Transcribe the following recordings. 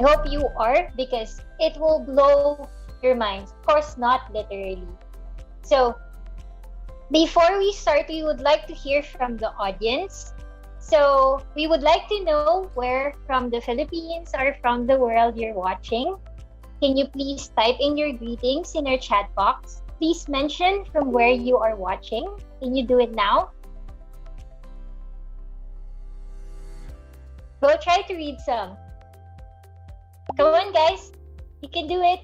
hope you are, because it will blow your minds. Of course, not literally. So, before we start, we would like to hear from the audience. So, we would like to know where from the Philippines or from the world you're watching. Can you please type in your greetings in our chat box? Please mention from where you are watching. Can you do it now? We'll try to read some. Come on, guys. You can do it.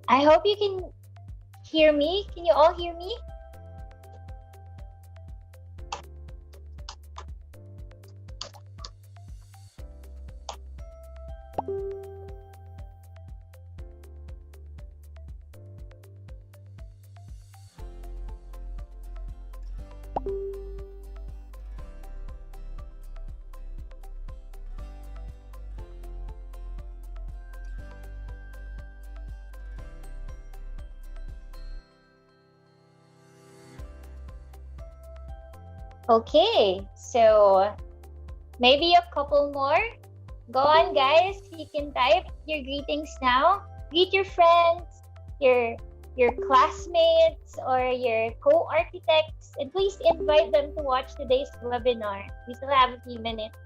I hope you can hear me. Can you all hear me? Okay, so maybe a couple more. Go on, guys. You can type your greetings now. Greet your friends, your classmates, or your co-architects, and please invite them to watch today's webinar. We still have a few minutes.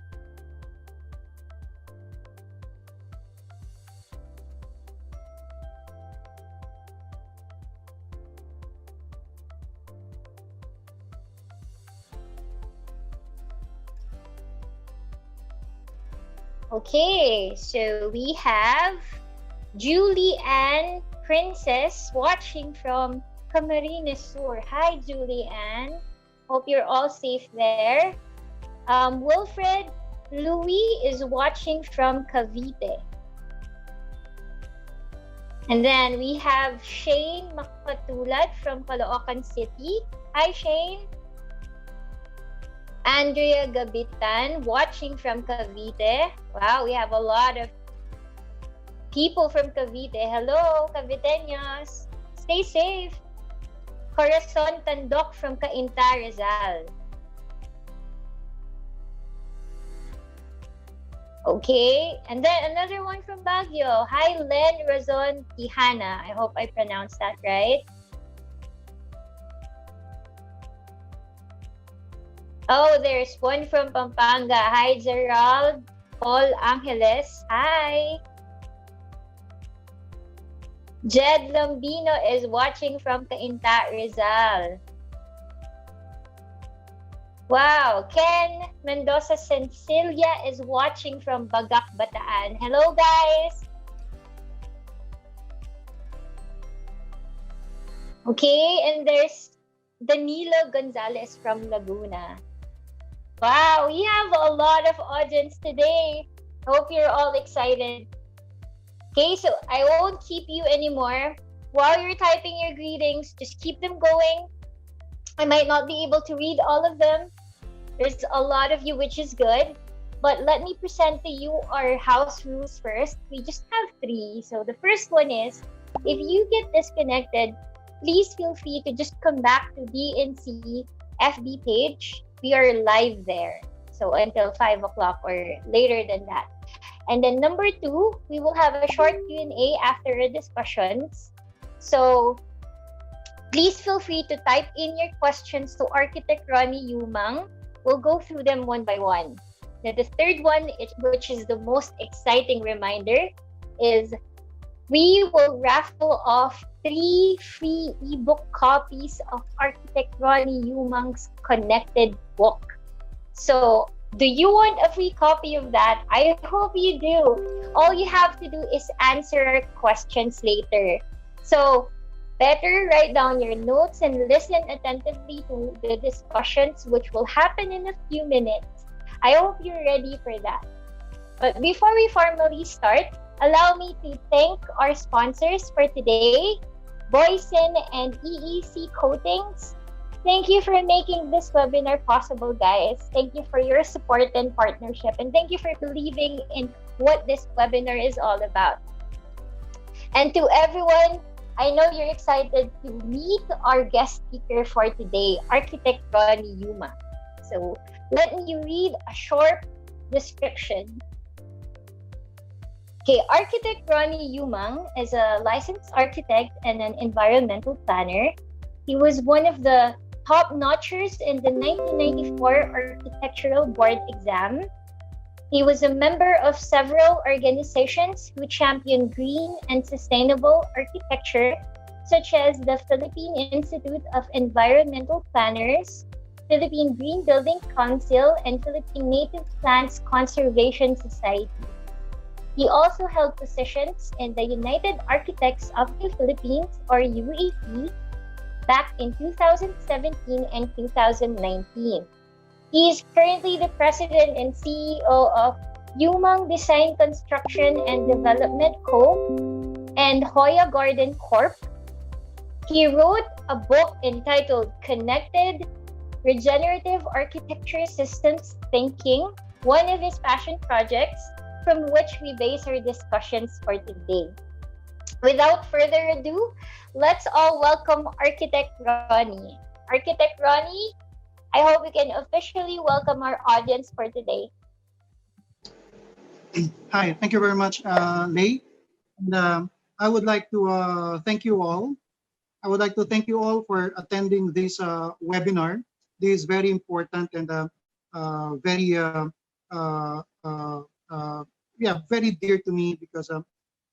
Okay, so we have Julie Ann Princess watching from Camarines Sur. Hi, Julie Ann. Hope you're all safe there. Wilfred Louis is watching from Cavite. And then we have Shane Makpatulat from Caloocan City. Hi, Shane. Andrea Gabitan watching from Cavite. Wow, we have a lot of people from Cavite. Hello, Caviteños. Stay safe. Corazon Tandok from Cainta, Rizal. Okay, and then another one from Baguio. Hi, Len Razon Tihana. I hope I pronounced that right. Oh, there's one from Pampanga. Hi, Gerald Paul Angeles. Hi. Jed Lambino is watching from Cainta, Rizal. Wow. Ken Mendoza Cecilia is watching from Bagak, Bataan. Hello, guys. Okay, and there's Danilo Gonzalez from Laguna. Wow, we have a lot of audience today. Hope you're all excited. Okay, so I won't keep you anymore. While you're typing your greetings, just keep them going. I might not be able to read all of them. There's a lot of you, which is good. But let me present to you our house rules first. We just have 3. So the first one is, if you get disconnected, please feel free to just come back to DNC FB page. We are live there. So until 5 o'clock or later than that. And then number 2, we will have a short Q&A after the discussions. So please feel free to type in your questions to Architect Ronnie Yumang. We'll go through them one by one. Now, the third one, which is the most exciting reminder, is we will raffle off 3 free ebook copies of Architect Ronnie Yumang's Connected book. So, do you want a free copy of that? I hope you do. All you have to do is answer our questions later. So, better write down your notes and listen attentively to the discussions, which will happen in a few minutes. I hope you're ready for that. But before we formally start, allow me to thank our sponsors for today, Boysen and EEC Coatings. Thank you for making this webinar possible, guys. Thank you for your support and partnership, and thank you for believing in what this webinar is all about. And to everyone, I know you're excited to meet our guest speaker for today, Architect Ronnie Yumang. So let me read a short description. Okay, Architect Ronnie Yumang is a licensed architect and an environmental planner. He was one of the top notchers in the 1994 Architectural Board exam. He was a member of several organizations who champion green and sustainable architecture, such as the Philippine Institute of Environmental Planners, Philippine Green Building Council, and Philippine Native Plants Conservation Society. He also held positions in the United Architects of the Philippines, or UAP, back in 2017 and 2019. He is currently the president and CEO of Umang Design Construction and Development Co. and Hoya Garden Corp. He wrote a book entitled Connected Regenerative Architecture Systems Thinking, one of his passion projects from which we base our discussions for today. Without further ado, let's all welcome Architect Ronnie. Architect Ronnie, I hope we can officially welcome our audience for today. Hi, thank you very much, Lei. And I would like to thank you all. I would like to thank you all for attending this webinar. This is very important and very, very dear to me because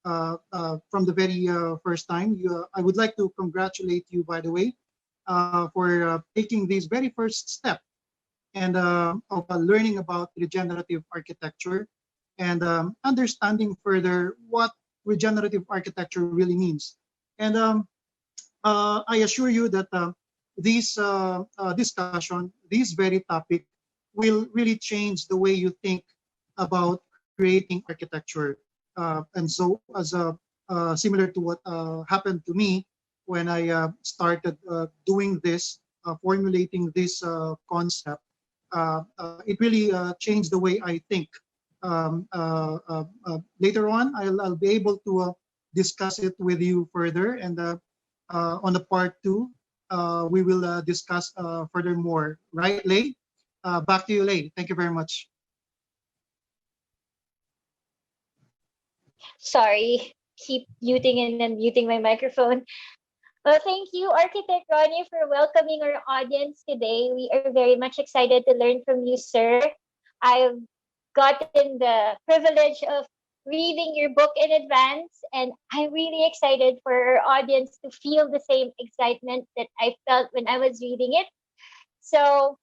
from the very first time, I would like to congratulate you, by the way, for taking this very first step and of learning about regenerative architecture and understanding further what regenerative architecture really means. And I assure you that this discussion, this very topic, will really change the way you think about creating architecture. And so, as similar to what happened to me when I started doing this, formulating this concept, it really changed the way I think. Later on, I'll be able to discuss it with you further, and on the part two, we will discuss furthermore. Right, Lei? Back to you, Lei. Thank you very much. Sorry, keep muting and unmuting my microphone. Well, thank you, Architect Ronnie, for welcoming our audience today. We are very much excited to learn from you, sir. I've gotten the privilege of reading your book in advance, and I'm really excited for our audience to feel the same excitement that I felt when I was reading it. So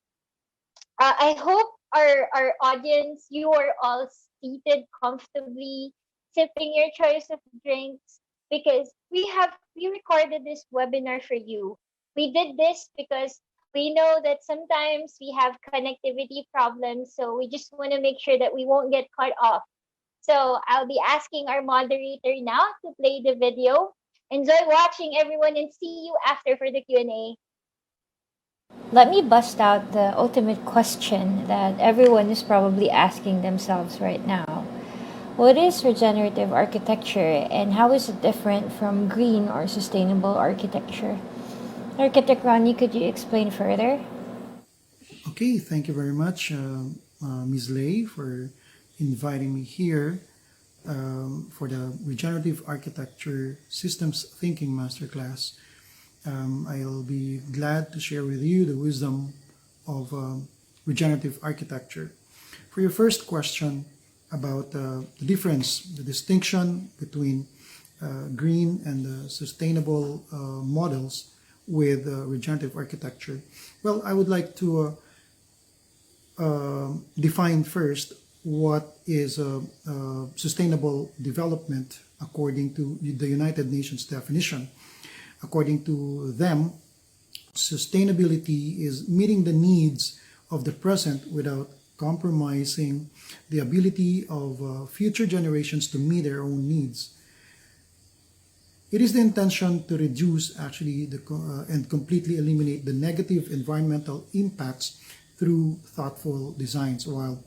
I hope our audience, you are all seated comfortably, sipping your choice of drinks, because we recorded this webinar for you. We did this because we know that sometimes we have connectivity problems, so we just want to make sure that we won't get cut off. So I'll be asking our moderator now to play the video. Enjoy watching, everyone, and see you after for the Q&A. Let me bust out the ultimate question that everyone is probably asking themselves right now. What is regenerative architecture, and how is it different from green or sustainable architecture? Architect Ronnie, could you explain further? Okay, thank you very much, Ms. Lei, for inviting me here for the Regenerative Architecture Systems Thinking Masterclass. I'll be glad to share with you the wisdom of regenerative architecture. For your first question about the difference, the distinction between green and sustainable models with regenerative architecture, well, I would like to define first what is sustainable development according to the United Nations definition. According to them, sustainability is meeting the needs of the present without compromising the ability of future generations to meet their own needs. It is the intention to reduce and completely eliminate the negative environmental impacts through thoughtful designs, while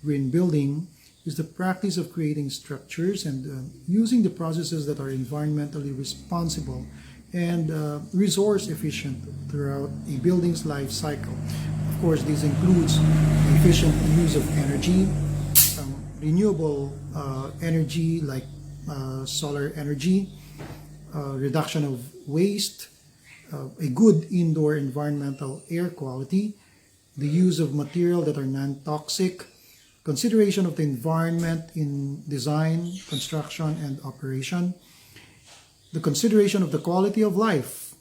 green building is the practice of creating structures and using the processes that are environmentally responsible and resource efficient throughout a building's life cycle. Of course, this includes efficient use of energy, renewable energy like solar energy, reduction of waste, a good indoor environmental air quality, the use of material that are non-toxic, consideration of the environment in design, construction, and operation, the consideration of the quality of life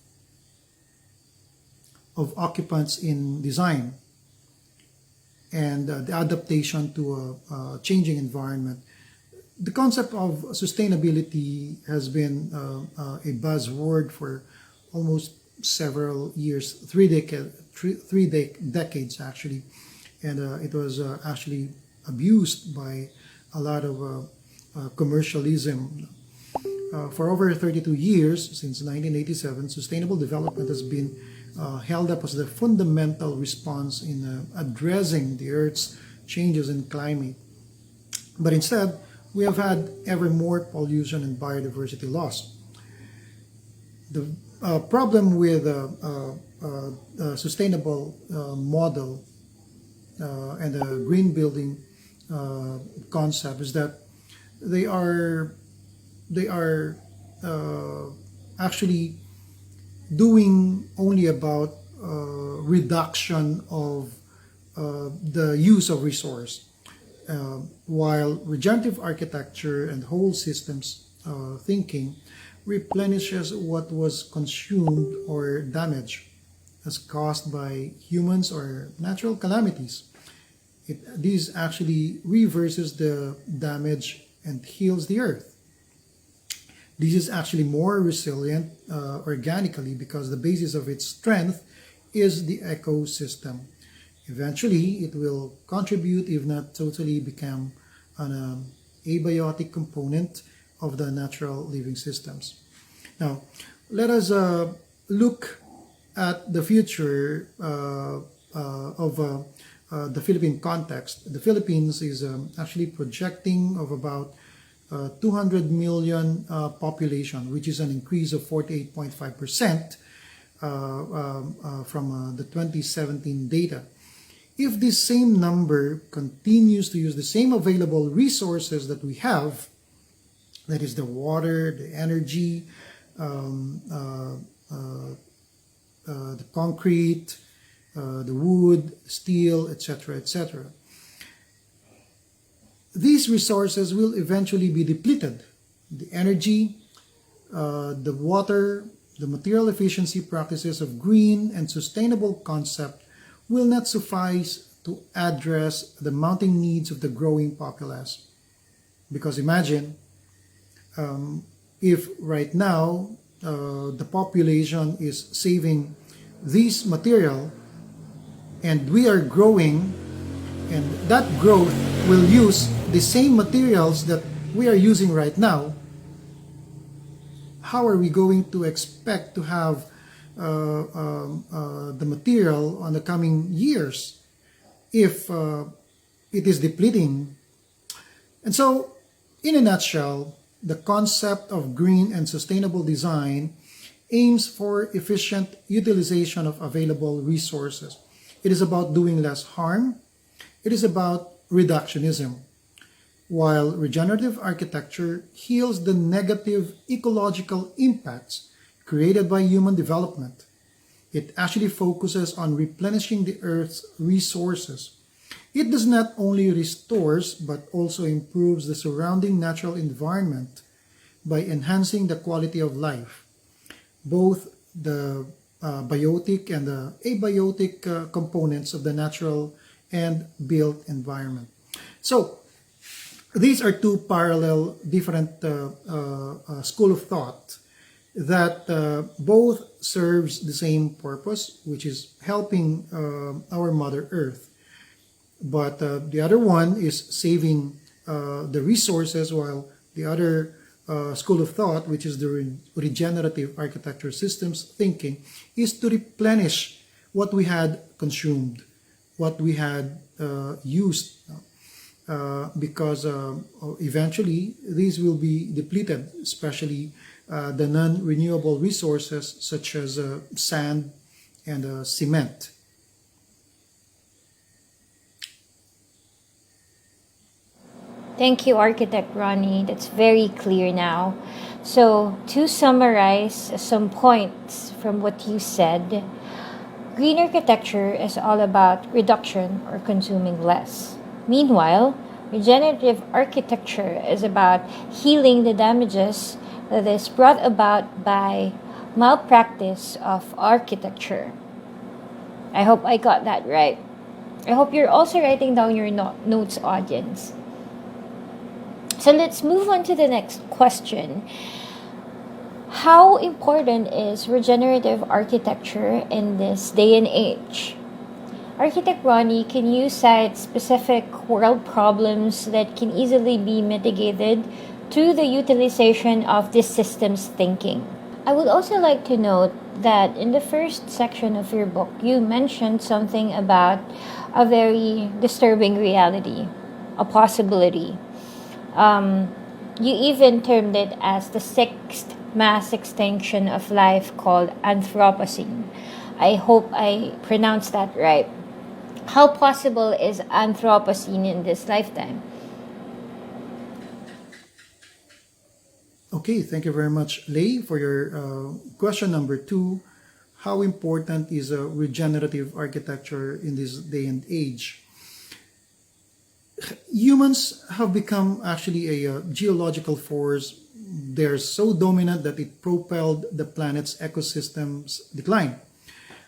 of occupants in design, and the adaptation to a changing environment. The concept of sustainability has been a buzzword for almost several years, three decades actually, and it was actually abused by a lot of commercialism. For over 32 years, since 1987, sustainable development has been held up as the fundamental response in addressing the Earth's changes in climate. But instead, we have had ever more pollution and biodiversity loss. The problem with a sustainable model and a green building concept is that they are actually doing only about reduction of the use of resource, while regenerative architecture and whole systems thinking replenishes what was consumed or damaged as caused by humans or natural calamities. This actually reverses the damage and heals the earth. This is actually more resilient organically because the basis of its strength is the ecosystem. Eventually, it will contribute, if not totally become, an abiotic component of the natural living systems. Now, let us look at the future of the Philippine context. The Philippines is actually projecting of about 200 million population, which is an increase of 48.5% from the 2017 data. If this same number continues to use the same available resources that we have, that is the water, the energy, the concrete, the wood, steel, etc., etc., these resources will eventually be depleted. The energy, the water, the material efficiency practices of green and sustainable concept will not suffice to address the mounting needs of the growing populace. Because imagine if right now the population is saving this material and we are growing, and that growth will use the same materials that we are using right now, how are we going to expect to have the material on the coming years if it is depleting? And so, in a nutshell, the concept of green and sustainable design aims for efficient utilization of available resources. It is about doing less harm. It is about reductionism, while regenerative architecture heals the negative ecological impacts created by human development. It actually focuses on replenishing the Earth's resources. It does not only restores but also improves the surrounding natural environment by enhancing the quality of life, both the biotic and the abiotic components of the natural and built environment. So these are two parallel different school of thought that both serves the same purpose, which is helping our Mother Earth. But the other one is saving the resources, while the other school of thought, which is the regenerative architecture systems thinking, is to replenish what we had consumed, what we had used, because eventually these will be depleted, especially the non-renewable resources such as sand and cement. Thank you, Architect Ronnie. That's very clear now. So, to summarize some points from what you said, green architecture is all about reduction or consuming less. Meanwhile, regenerative architecture is about healing the damages that is brought about by malpractice of architecture. I hope I got that right. I hope you're also writing down your notes, audience. So let's move on to the next question. How important is regenerative architecture in this day and age? Architect Ronnie, can you cite specific world problems that can easily be mitigated through the utilization of this systems thinking? I would also like to note that in the first section of your book, you mentioned something about a very disturbing reality, a possibility. You even termed it as the sixth mass extinction of life called Anthropocene. I hope I pronounced that right. How possible is Anthropocene in this lifetime? Okay, thank you very much, Lei, for your question number 2. How important is a regenerative architecture in this day and age? Humans have become actually a geological force. They're so dominant that it propelled the planet's ecosystems decline,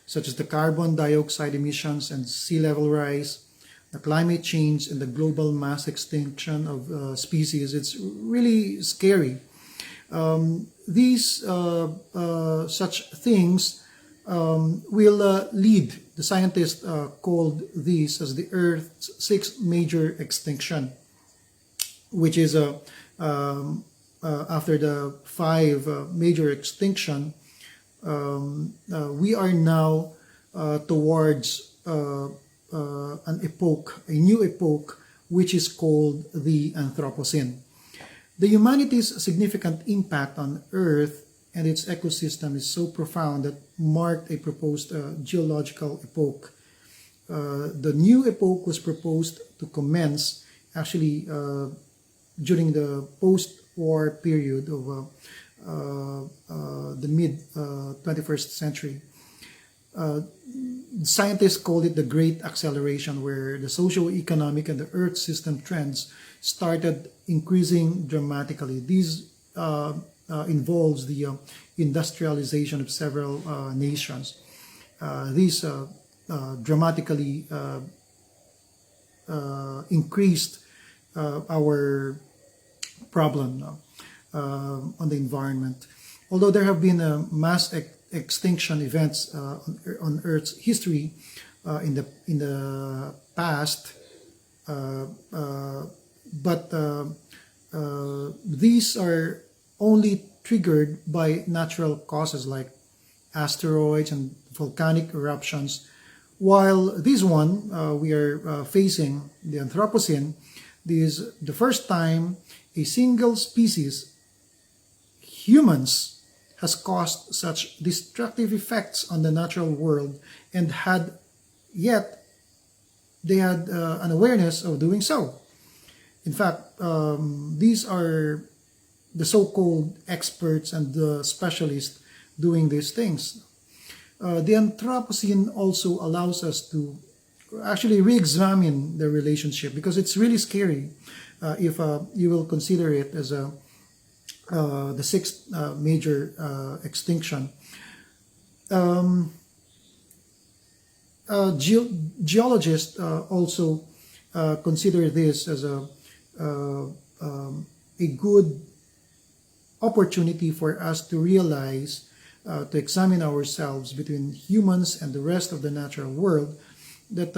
such as the carbon dioxide emissions and sea level rise, the climate change, and the global mass extinction of species. It's really scary. These such things will lead, the scientists called these as the Earth's sixth major extinction, which is after the five major extinction, we are now towards an epoch, a new epoch, which is called the Anthropocene. The humanity's significant impact on Earth and its ecosystem is so profound that marked a proposed geological epoch. The new epoch was proposed to commence actually during the post-war period of the mid-21st century. Scientists called it the Great Acceleration, where the socio-economic and the Earth system trends started increasing dramatically. These involves the industrialization of several nations. These dramatically increased our problem on the environment. Although there have been mass extinction events on Earth's history in the past, but these are only triggered by natural causes like asteroids and volcanic eruptions, while this one we are facing, the Anthropocene, this is the first time a single species, humans, has caused such destructive effects on the natural world, and yet they had an awareness of doing so. In fact, these are the so-called experts and the specialists doing these things. The Anthropocene also allows us to actually re-examine the relationship, because it's really scary if you will consider it as the sixth major extinction. Geologists also consider this as a good opportunity for us to realize, to examine ourselves between humans and the rest of the natural world, that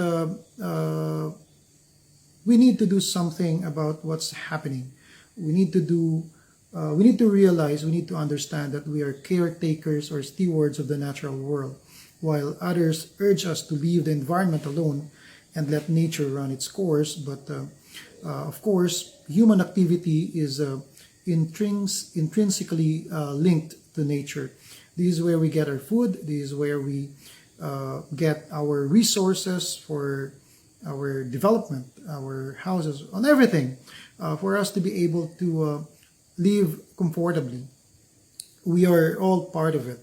we need to do something about what's happening. We need to realize, we need to understand that we are caretakers or stewards of the natural world, while others urge us to leave the environment alone and let nature run its course. But of course, human activity is intrinsically linked to nature. This is where we get our food. This is where we get our resources for our development, our houses, on everything, for us to be able to live comfortably. We are all part of it.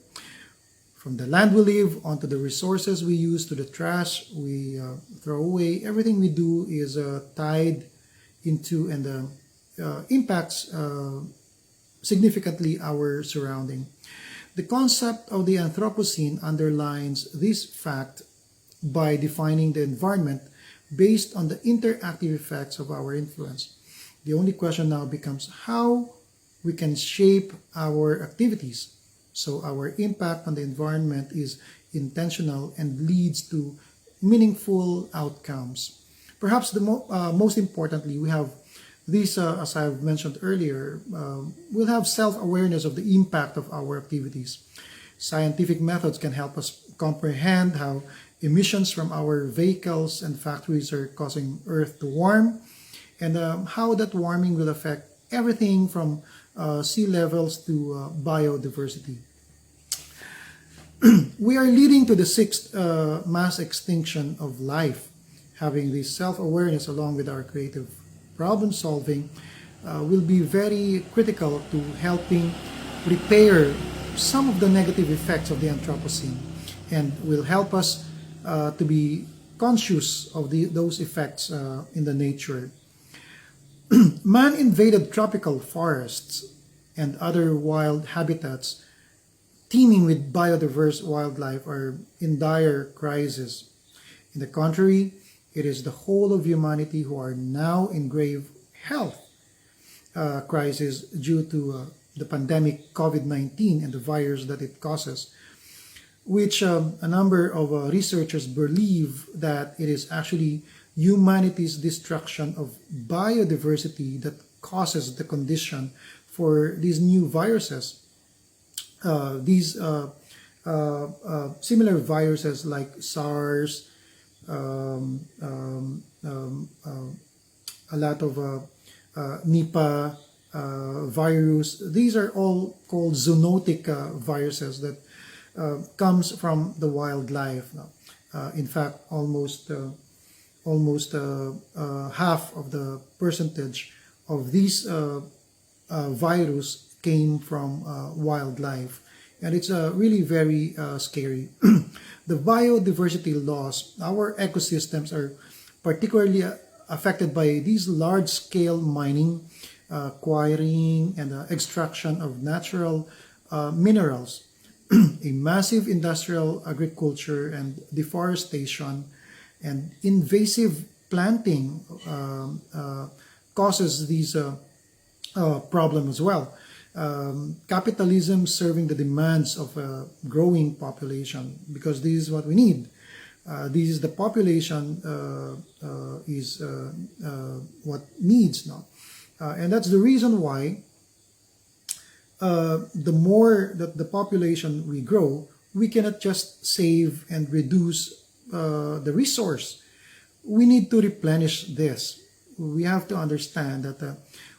From the land we live, onto the resources we use, to the trash we throw away, everything we do is tied into and impacts significantly our surrounding. The concept of the Anthropocene underlines this fact by defining the environment based on the interactive effects of our influence. The only question now becomes how we can shape our activities so our impact on the environment is intentional and leads to meaningful outcomes. Perhaps the most importantly, we have this, as I've mentioned earlier, we'll have self-awareness of the impact of our activities. Scientific methods can help us comprehend how emissions from our vehicles and factories are causing Earth to warm, and how that warming will affect everything from sea levels to biodiversity. We are leading to the sixth mass extinction of life. Having this self-awareness along with our creative problem solving will be very critical to helping repair some of the negative effects of the Anthropocene, and will help us to be conscious of those effects in the nature. Man invaded tropical forests and other wild habitats teeming with biodiverse wildlife are in dire crisis. In the contrary, it is the whole of humanity who are now in grave health crisis due to the pandemic COVID-19 and the virus that it causes, which a number of researchers believe that it is actually humanity's destruction of biodiversity that causes the condition for these new viruses. These similar viruses like SARS, a lot of Nipah virus. These are all called zoonotic viruses that comes from the wildlife. In fact, almost half of the percentage of these virus came from wildlife, and it's really very scary. The biodiversity loss, our ecosystems are particularly affected by these large-scale mining, quarrying, and extraction of natural minerals. A massive industrial agriculture and deforestation and invasive planting causes these problems as well. Capitalism serving the demands of a growing population, because this is what we need. This is the population is what needs now, and that's the reason why the more that the population we grow, we cannot just save and reduce the resource. We need to replenish this. We have to understand that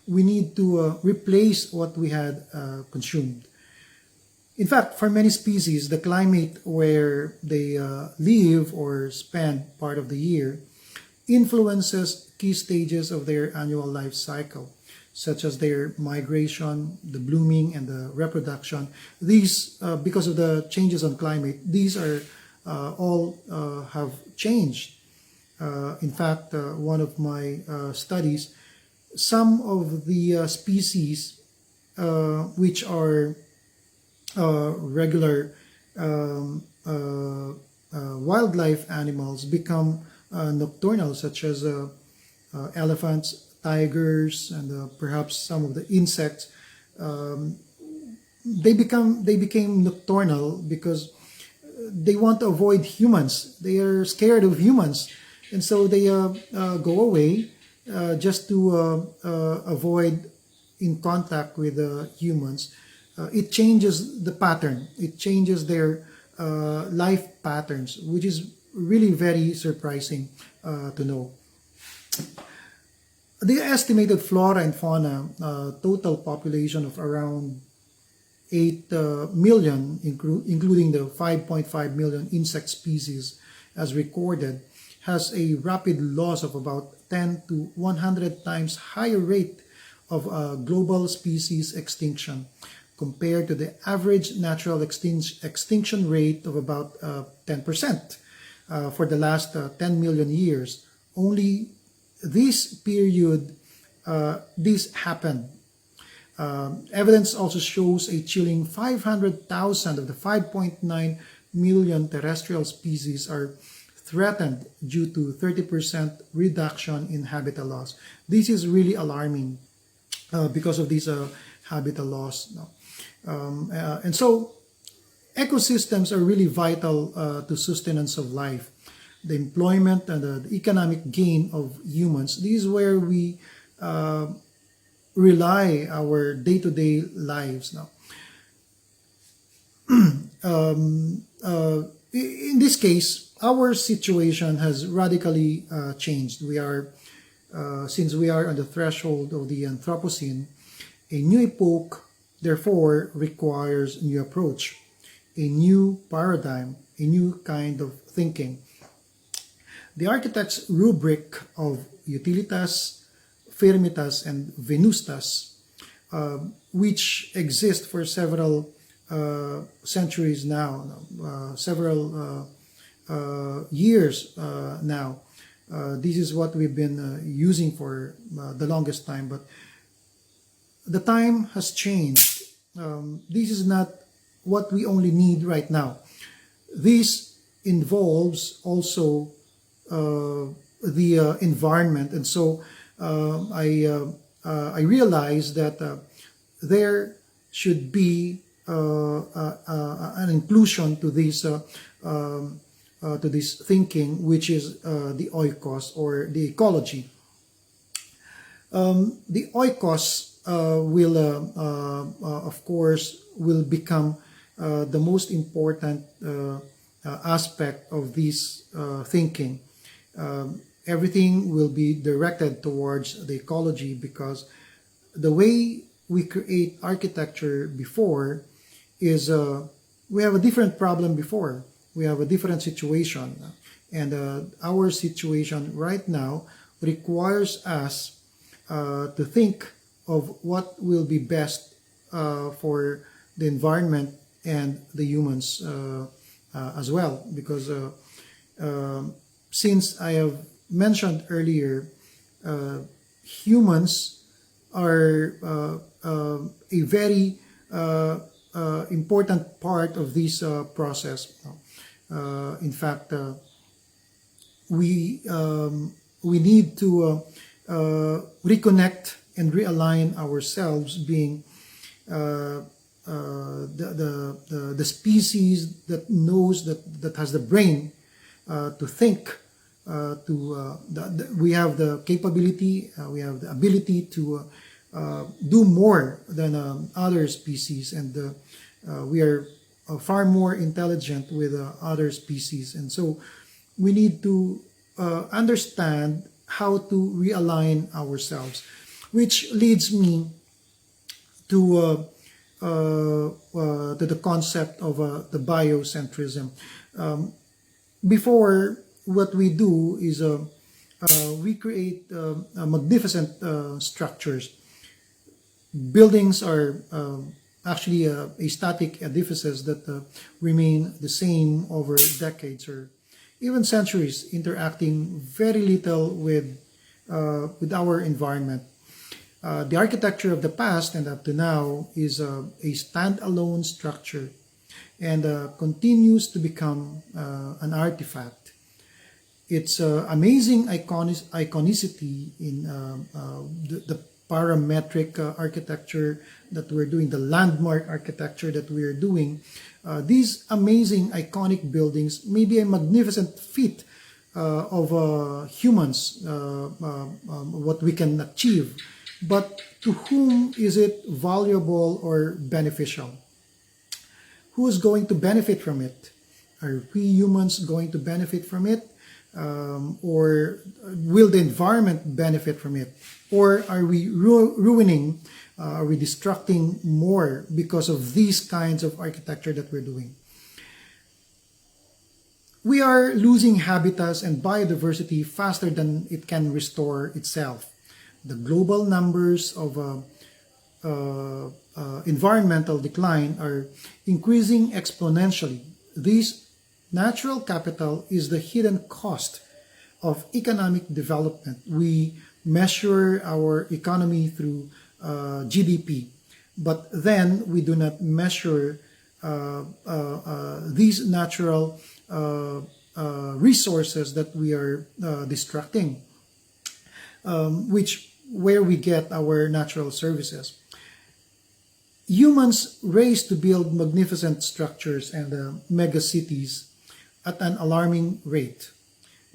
we need to replace what we had consumed. In fact, for many species, the climate where they live or spend part of the year influences key stages of their annual life cycle, such as their migration, the blooming, and the reproduction. These, because of the changes on climate, these are all have changed. In fact, one of my studies, some of the species which are regular wildlife animals become nocturnal, such as elephants, tigers, and perhaps some of the insects. They became nocturnal because they want to avoid humans. They are scared of humans, and so they go away just to avoid in contact with humans. It changes the pattern. It changes their life patterns, which is really very surprising to know. The estimated flora and fauna total population of around 8 million, including the 5.5 million insect species as recorded, has a rapid loss of about 10 to 100 times higher rate of global species extinction compared to the average natural extinction rate of about 10% for the last 10 million years. Only this period, this happened. Evidence also shows a chilling 500,000 of the 5.9 million terrestrial species are threatened due to 30% reduction in habitat loss. This is really alarming because of these habitat loss. And so ecosystems are really vital to sustenance of life, the employment and the economic gain of humans. This is where we rely our day-to-day lives now. In this case, our situation has radically changed. We are, since we are on the threshold of the Anthropocene, a new epoch therefore requires a new approach, a new paradigm, a new kind of thinking. The architect's rubric of utilitas, firmitas, and venustas, which exist for several centuries now, several years now. This is what we've been using for the longest time, but the time has changed. This is not what we only need right now. This involves also the environment, and so I realized that there should be an inclusion to this thinking, which is the oikos, or the ecology. The oikos will, of course, will become the most important aspect of this thinking. Everything will be directed towards the ecology, because the way we create architecture before is we have a different problem before. We have a different situation, and our situation right now requires us to think of what will be best for the environment and the humans as well, because since I have mentioned earlier, humans are a very important part of this process. In fact, we need to reconnect and realign ourselves, being the species that knows, that has the brain to think. We have the capability, we have the ability to do more than other species, and we are far more intelligent with other species, and so we need to understand how to realign ourselves, which leads me to the concept of the biocentrism. Before, what we do is we create magnificent structures. Buildings are actually a static edifices that remain the same over decades or even centuries, interacting very little with our environment. The architecture of the past and up to now is a standalone structure, and continues to become an artifact. Its amazing iconicity in the parametric architecture that we're doing, the landmark architecture that we're doing, these amazing iconic buildings may be a magnificent feat of humans, what we can achieve, but to whom is it valuable or beneficial? Who is going to benefit from it? Are we humans going to benefit from it? Or will the environment benefit from it? Or are we ruining, are we destructing more because of these kinds of architecture that we're doing? We are losing habitats and biodiversity faster than it can restore itself. The global numbers of environmental decline are increasing exponentially. This natural capital is the hidden cost of economic development. We measure our economy through GDP, but then we do not measure these natural resources that we are destructing, where we get our natural services. Humans race to build magnificent structures and mega cities at an alarming rate.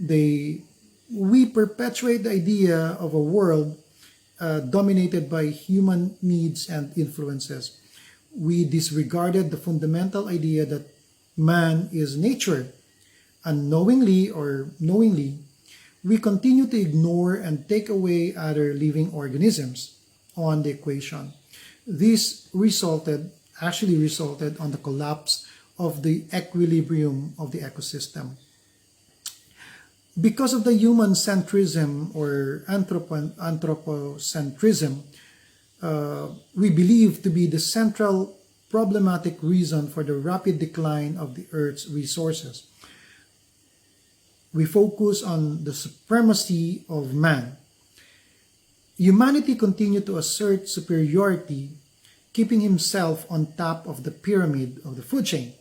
We perpetuate the idea of a world dominated by human needs and influences. We disregarded the fundamental idea that man is nature. Unknowingly or knowingly, we continue to ignore and take away other living organisms on the equation. This actually resulted on the collapse of the equilibrium of the ecosystem. Because of the human centrism or anthropocentrism, we believe to be the central problematic reason for the rapid decline of the Earth's resources. We focus on the supremacy of man. Humanity continued to assert superiority, keeping himself on top of the pyramid of the food chain,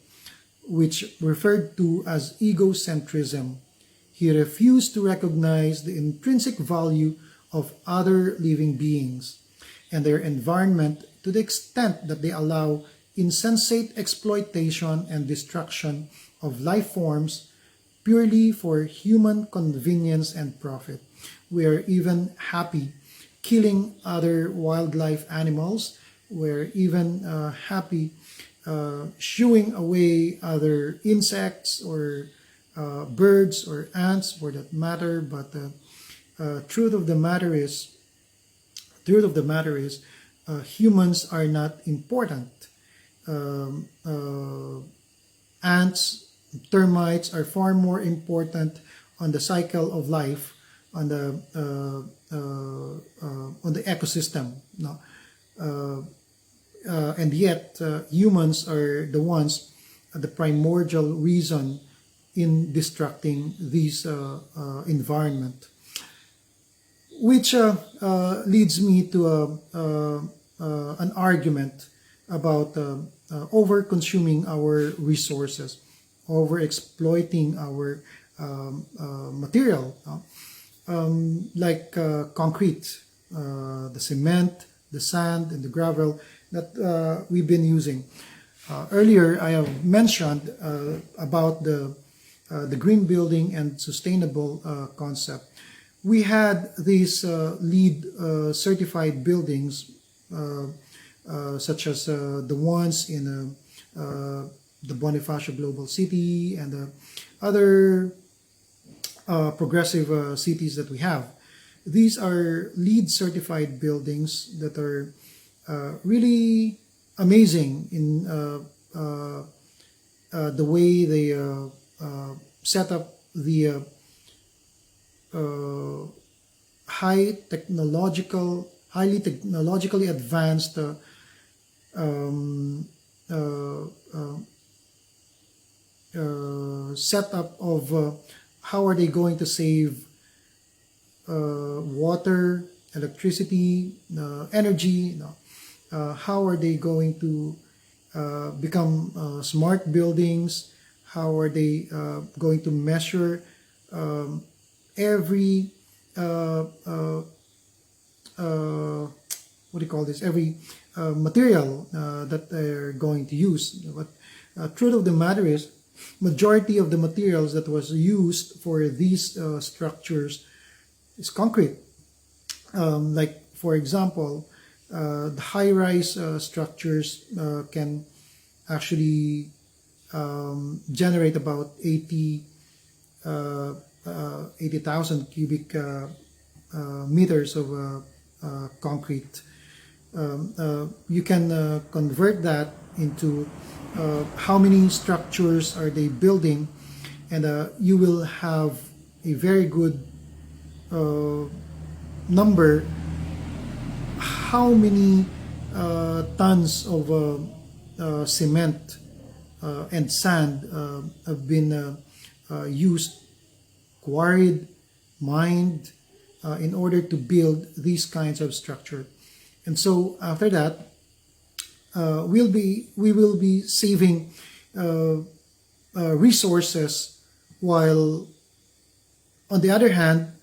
which referred to as egocentrism. He refused to recognize the intrinsic value of other living beings and their environment to the extent that they allow insensate exploitation and destruction of life forms purely for human convenience and profit. We are even happy killing other wildlife animals. We're even happy shooing away other insects or birds or ants for that matter. But truth of the matter is, humans are not important. Ants, termites are far more important on the cycle of life, on the ecosystem. No? And yet, humans are the ones, the primordial reason in destructing this environment. Which leads me to an argument about over-consuming our resources, over-exploiting our material, like concrete, the cement, the sand, and the gravel that we've been using. Earlier, I have mentioned about the green building and sustainable concept. We had these LEED certified buildings, such as the ones in the Bonifacio Global City and other progressive cities that we have. These are LEED certified buildings that are really amazing in the way they set up the highly technologically advanced setup of how are they going to save water, electricity, energy. How are they going to become smart buildings? How are they going to measure every every material that they're going to use? But truth of the matter is, majority of the materials that was used for these structures is concrete. Like for example, the high-rise structures can actually generate about 80,000 cubic meters of concrete. You can convert that into how many structures are they building, and you will have a very good number how many tons of cement and sand have been used, quarried, mined in order to build these kinds of structure. And so after that, we will be saving resources, while on the other hand,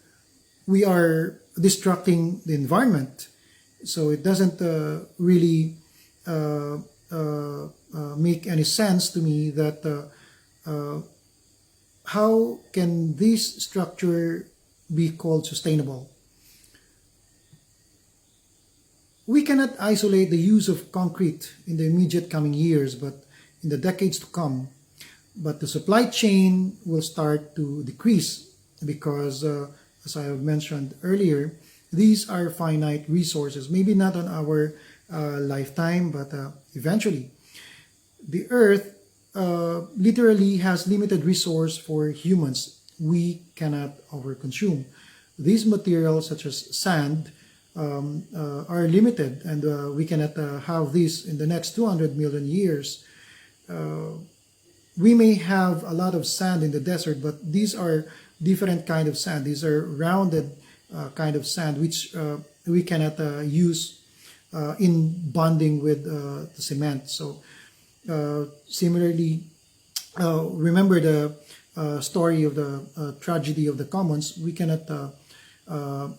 we are destructing the environment. So it doesn't really make any sense to me that how can this structure be called sustainable? We cannot isolate the use of concrete in the immediate coming years, but in the decades to come. But the supply chain will start to decrease because, as I have mentioned earlier, these are finite resources, maybe not on our lifetime, but eventually. The earth literally has limited resource for humans. We cannot overconsume. These materials, such as sand, are limited, and we cannot have this in the next 200 million years. We may have a lot of sand in the desert, but these are different kind of sand. These are rounded kind of sand, which we cannot use in bonding with the cement. So similarly, remember the story of the tragedy of the commons. We cannot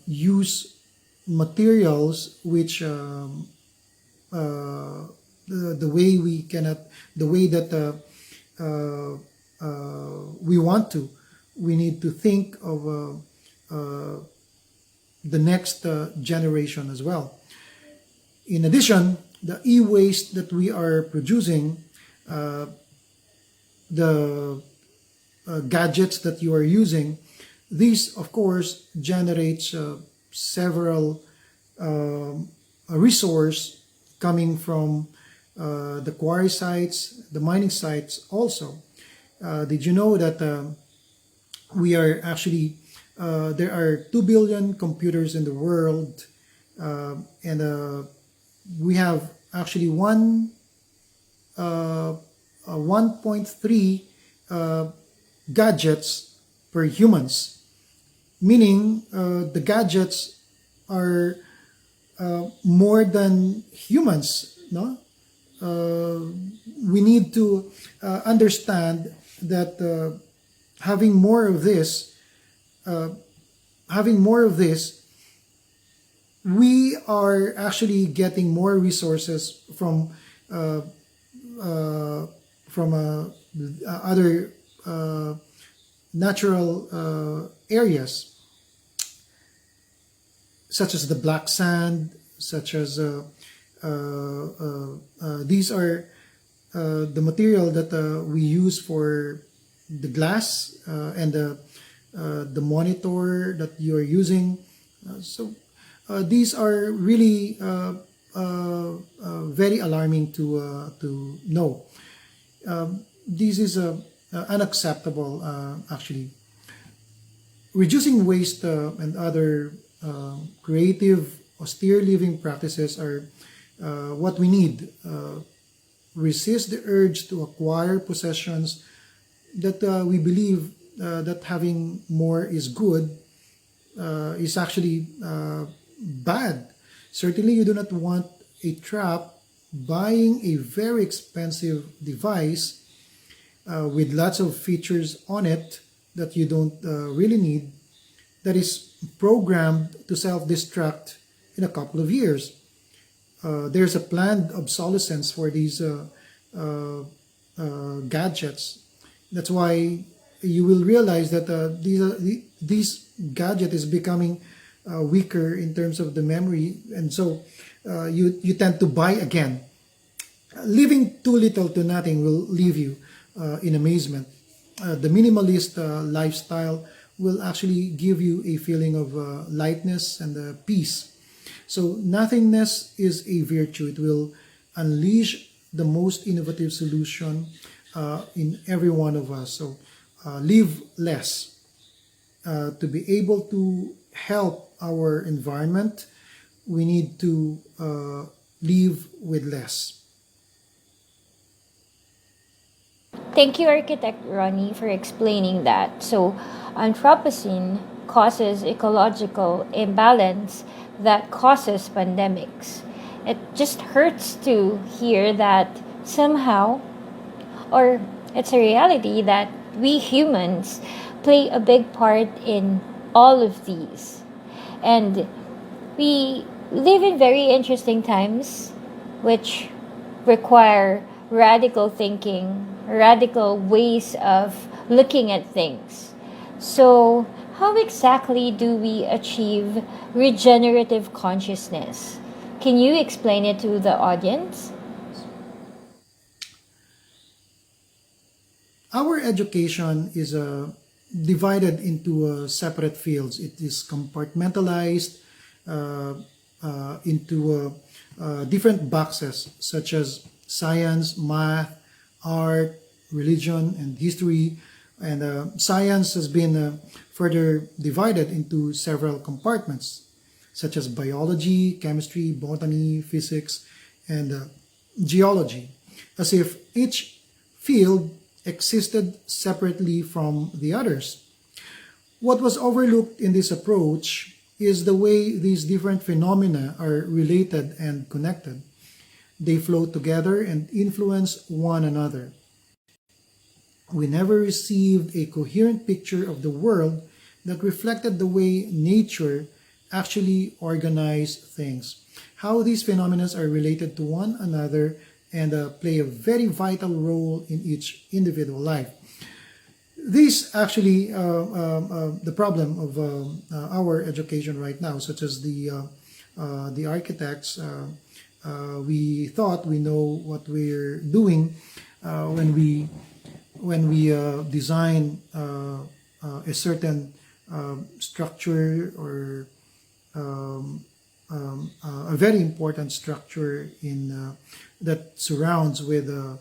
use materials which the way that we want to. We need to think of the next generation as well. In addition, the e-waste that we are producing, the gadgets that you are using, these of course generates several resource coming from the quarry sites, the mining sites also. Did you know that we are actually there are 2 billion computers in the world, and we have actually 1.3 gadgets per humans, meaning the gadgets are more than humans. No, we need to understand that having more of this, we are actually getting more resources from other natural areas, such as the black sand, such as these are the material that we use for the glass and the monitor that you are using. So these are really very alarming to know. This is unacceptable, actually. Reducing waste and other creative, austere living practices are what we need. Resist the urge to acquire possessions that we believe that having more is good is actually bad. Certainly, you do not want a trap buying a very expensive device with lots of features on it that you don't really need, that is programmed to self-destruct in a couple of years. There's a planned obsolescence for these gadgets. That's why you will realize that these gadget is becoming weaker in terms of the memory, and so you tend to buy again. Living too little to nothing will leave you in amazement. The minimalist lifestyle will actually give you a feeling of lightness and peace. So nothingness is a virtue. It will unleash the most innovative solution in every one of us. So live less to be able to help our environment. We need to live with less. Thank you, Architect Ronnie, for explaining that. So, Anthropocene causes ecological imbalance that causes pandemics. It just hurts to hear that somehow, or it's a reality that we humans play a big part in all of these. And we live in very interesting times, which require radical thinking, radical ways of looking at things. So, how exactly do we achieve regenerative consciousness? Can you explain it to the audience? Our education is divided into separate fields. It is compartmentalized uh, into different boxes such as science, math, art, religion, and history. And science has been further divided into several compartments such as biology, chemistry, botany, physics, and geology, as if each field existed separately from the others. What was overlooked in this approach is the way these different phenomena are related and connected. They flow together and influence one another. We never received a coherent picture of the world that reflected the way nature actually organized things, how these phenomena are related to one another and play a very vital role in each individual life. This actually the problem of our education right now, such as the architects. We thought we know what we're doing when we design a certain structure or a very important structure in that surrounds with a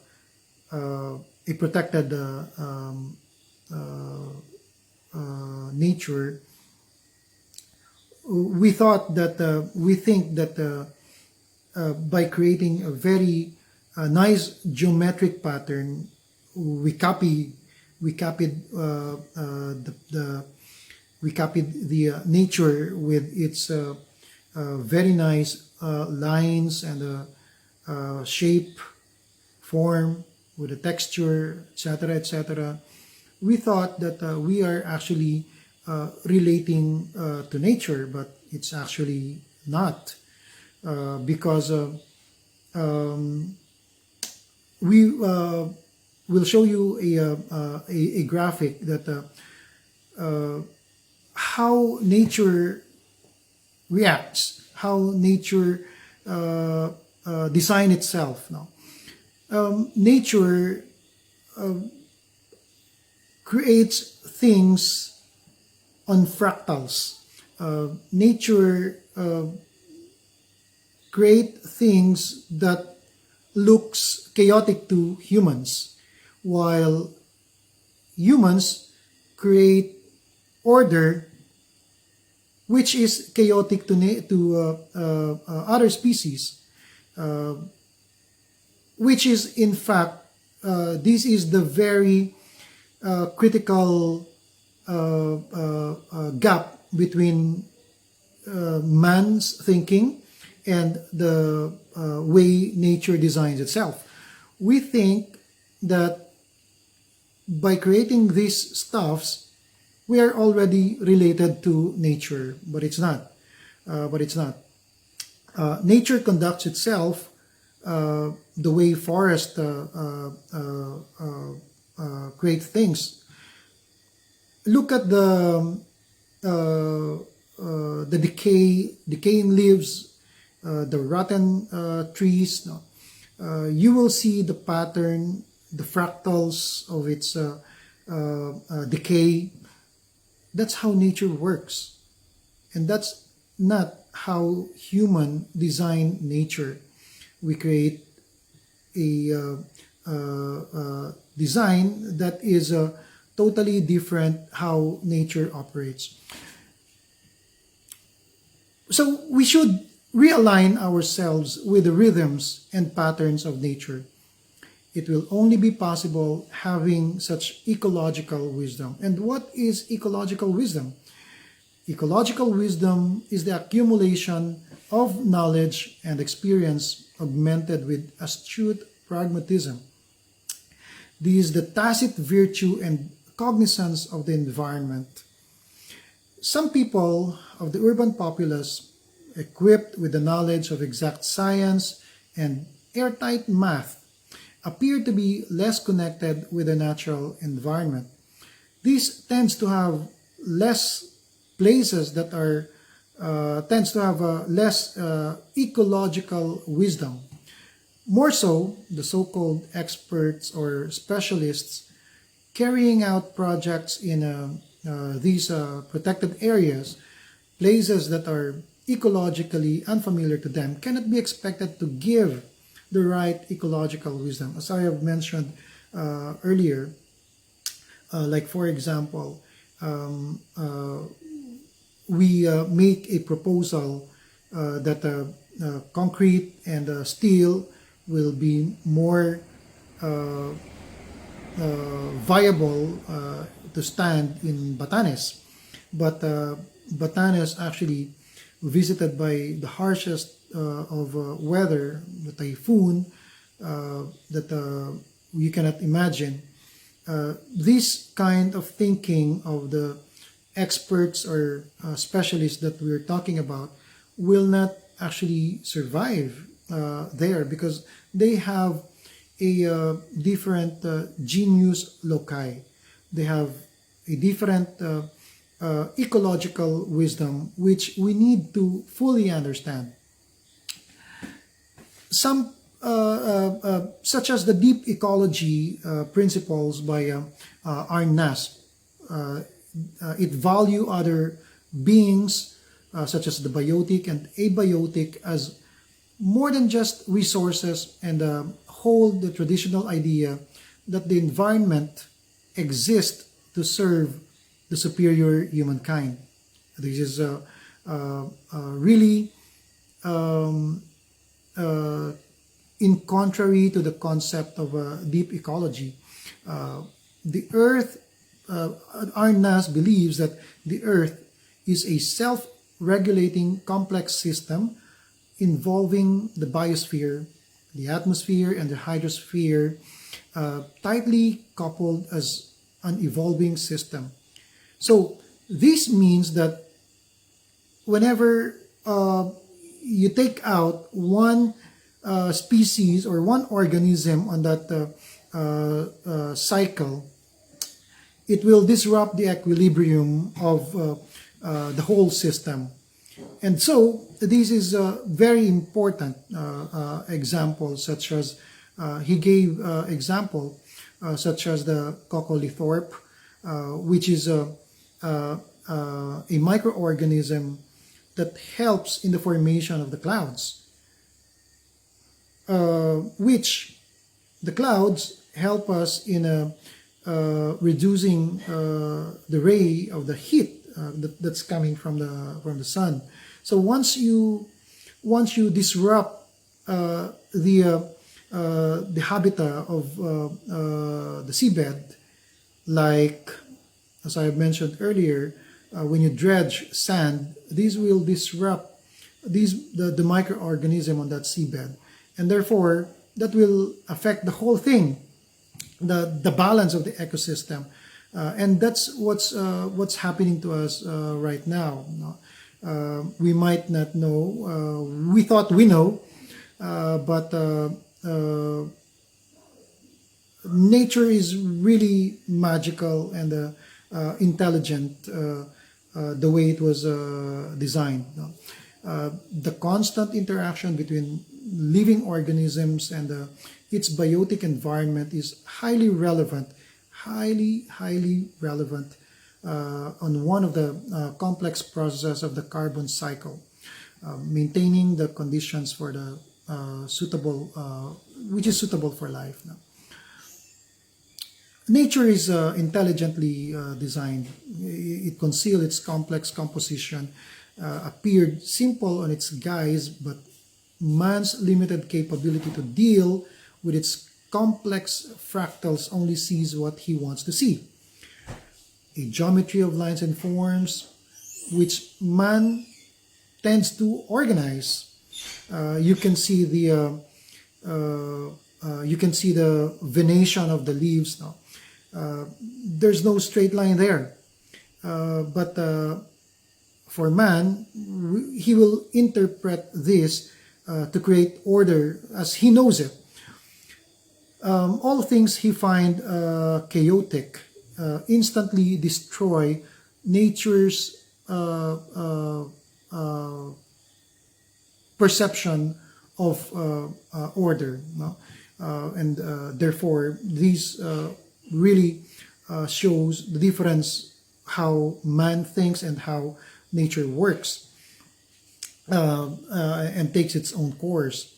protected nature. We thought that we think that by creating a very nice geometric pattern, we copied the nature with its very nice lines and shape, form, with a texture, etc., etc. We thought that we are actually relating to nature, but it's actually not, because we will show you a graphic that how nature reacts, how nature design itself. Now, nature creates things on fractals. Nature create things that looks chaotic to humans, while humans create order which is chaotic to other species, which is in fact this is the very critical gap between man's thinking and the way nature designs itself. We think that by creating these stuffs, we are already related to nature, but it's not. Nature conducts itself the way forests create things. Look at the decaying leaves, the rotten trees. No? You will see the pattern, the fractals of its decay. That's how nature works, and that's not how human design nature. We create a design that is totally different how nature operates. So we should realign ourselves with the rhythms and patterns of nature. It will only be possible having such ecological wisdom. And what is ecological wisdom? Ecological wisdom is the accumulation of knowledge and experience augmented with astute pragmatism. This is the tacit virtue and cognizance of the environment. Some people of the urban populace, equipped with the knowledge of exact science and airtight math, appear to be less connected with the natural environment. This tends to have less places that are tends to have less ecological wisdom. More so, the so-called experts or specialists carrying out projects in these protected areas, places that are ecologically unfamiliar to them, cannot be expected to give the right ecological wisdom. As I have mentioned earlier, like for example, we make a proposal that concrete and steel will be more viable to stand in Batanes. But Batanes actually visited by the harshest of weather, the typhoon that you cannot imagine. This kind of thinking of the experts or specialists that we're talking about will not actually survive there because they have a different genius loci. They have a different ecological wisdom which we need to fully understand. Some such as the deep ecology principles by Arnas. It value other beings such as the biotic and abiotic as more than just resources and hold the traditional idea that the environment exists to serve the superior humankind. This is really in contrary to the concept of deep ecology. The earth, Arnas believes that the earth is a self-regulating complex system involving the biosphere, the atmosphere, and the hydrosphere, tightly coupled as an evolving system. So this means that whenever you take out one species or one organism on that cycle, it will disrupt the equilibrium of the whole system. And so this is a very important example, such as he gave example such as the coccolithorp, which is a microorganism that helps in the formation of the clouds, which the clouds help us in reducing the ray of the heat that's coming from the sun. So once you disrupt the habitat of the seabed, like as I mentioned earlier, when you dredge sand, these will disrupt the microorganism on that seabed, and therefore that will affect the whole thing, the balance of the ecosystem, and that's what's happening to us right now. We might not know. We thought we know, but nature is really magical and intelligent the way it was designed. The constant interaction between living organisms and its biotic environment is highly relevant, highly relevant on one of the complex processes of the carbon cycle. maintaining the conditions for the suitable, which is suitable for life. No? Nature is intelligently designed. It concealed its complex composition, appeared simple on its guise, but man's limited capability to deal with its complex fractals only sees what he wants to see. A geometry of lines and forms which man tends to organize. You can see the venation of the leaves now. There's no straight line there, but for man, he will interpret this to create order as he knows it. All things he find chaotic instantly destroy nature's perception of order, no? And therefore these really shows the difference how man thinks and how nature works and takes its own course.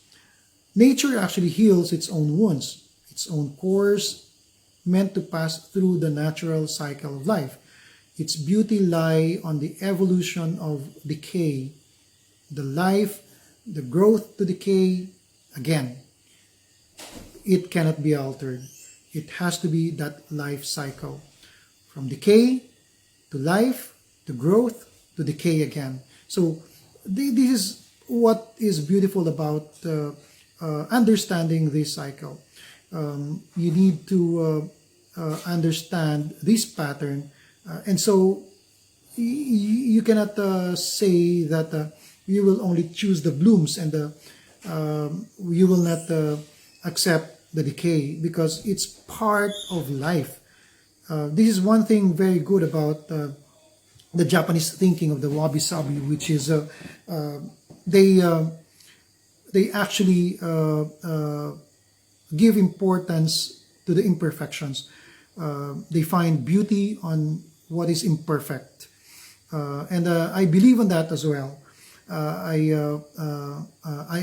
Nature actually heals its own wounds, its own course meant to pass through the natural cycle of life. Its beauty lie on the evolution of decay, the life, the growth to decay again. It cannot be altered. It has to be that life cycle. From decay to life, to growth, to decay again. So this is what is beautiful about understanding this cycle. You need to understand this pattern, and so you cannot say that you will only choose the blooms and you will not accept the decay, because it's part of life. This is one thing very good about the Japanese thinking of the wabi-sabi, which is they actually give importance to the imperfections. They find beauty on what is imperfect, and I believe in that as well. I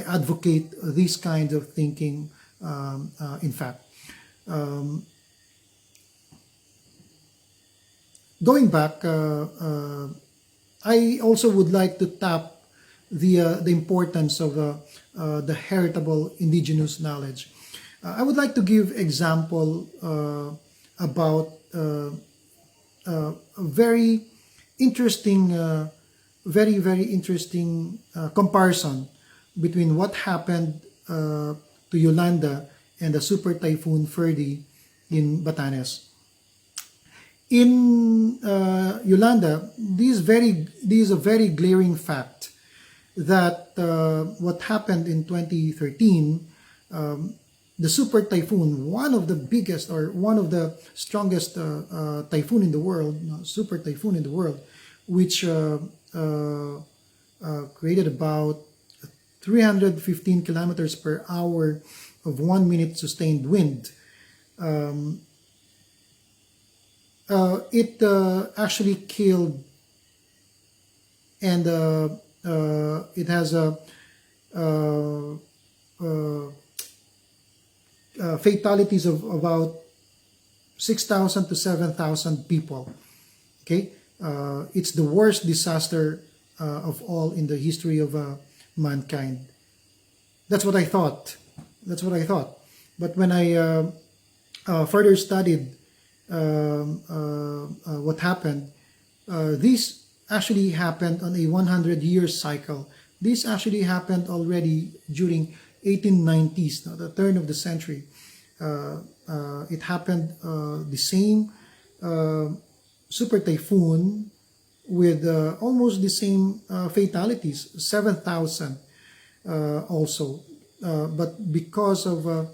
advocate this kind of thinking. In fact, going back, I also would like to tap the importance of the heritable indigenous knowledge. I would like to give example about a very interesting, very interesting comparison between what happened to Yolanda and the super typhoon Ferdy in Batanes. In Yolanda, this is a very glaring fact that what happened in 2013, the super typhoon, one of the biggest or one of the strongest typhoon in the world, super typhoon in the world, which created about 315 kilometers per hour of 1 minute sustained wind. It actually killed, and it has fatalities of about 6,000 to 7,000 people. Okay, it's the worst disaster of all in the history of mankind. That's what I thought. But when I further studied what happened, this actually happened on a 100-year cycle. This actually happened already during 1890s, the turn of the century. It happened the same super typhoon with almost the same fatalities, 7,000 also. But because of,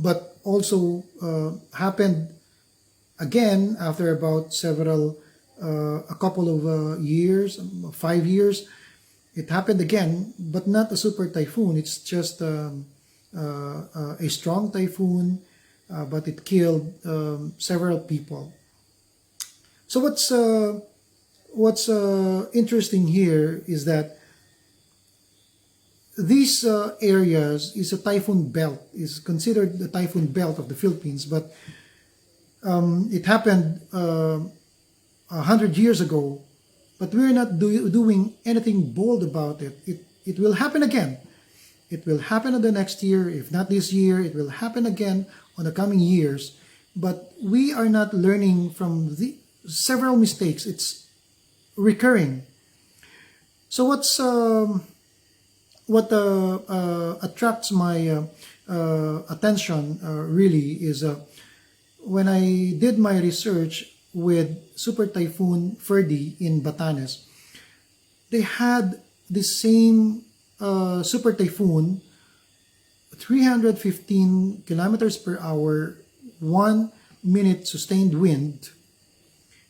but also happened again after about a couple of years, 5 years. It happened again, but not a super typhoon. It's just a strong typhoon, but it killed several people. So what's interesting here is that these areas is a typhoon belt, is considered the typhoon belt of the Philippines, but it happened 100 years ago, but we're not doing anything bold about it. It will happen again. It will happen in the next year. If not this year, it will happen again on the coming years. But we are not learning from the several mistakes. It's recurring. So what attracts my attention really is when I did my research with Super Typhoon Ferdy in Batanes, they had the same super typhoon, 315 kilometers per hour, 1 minute sustained wind.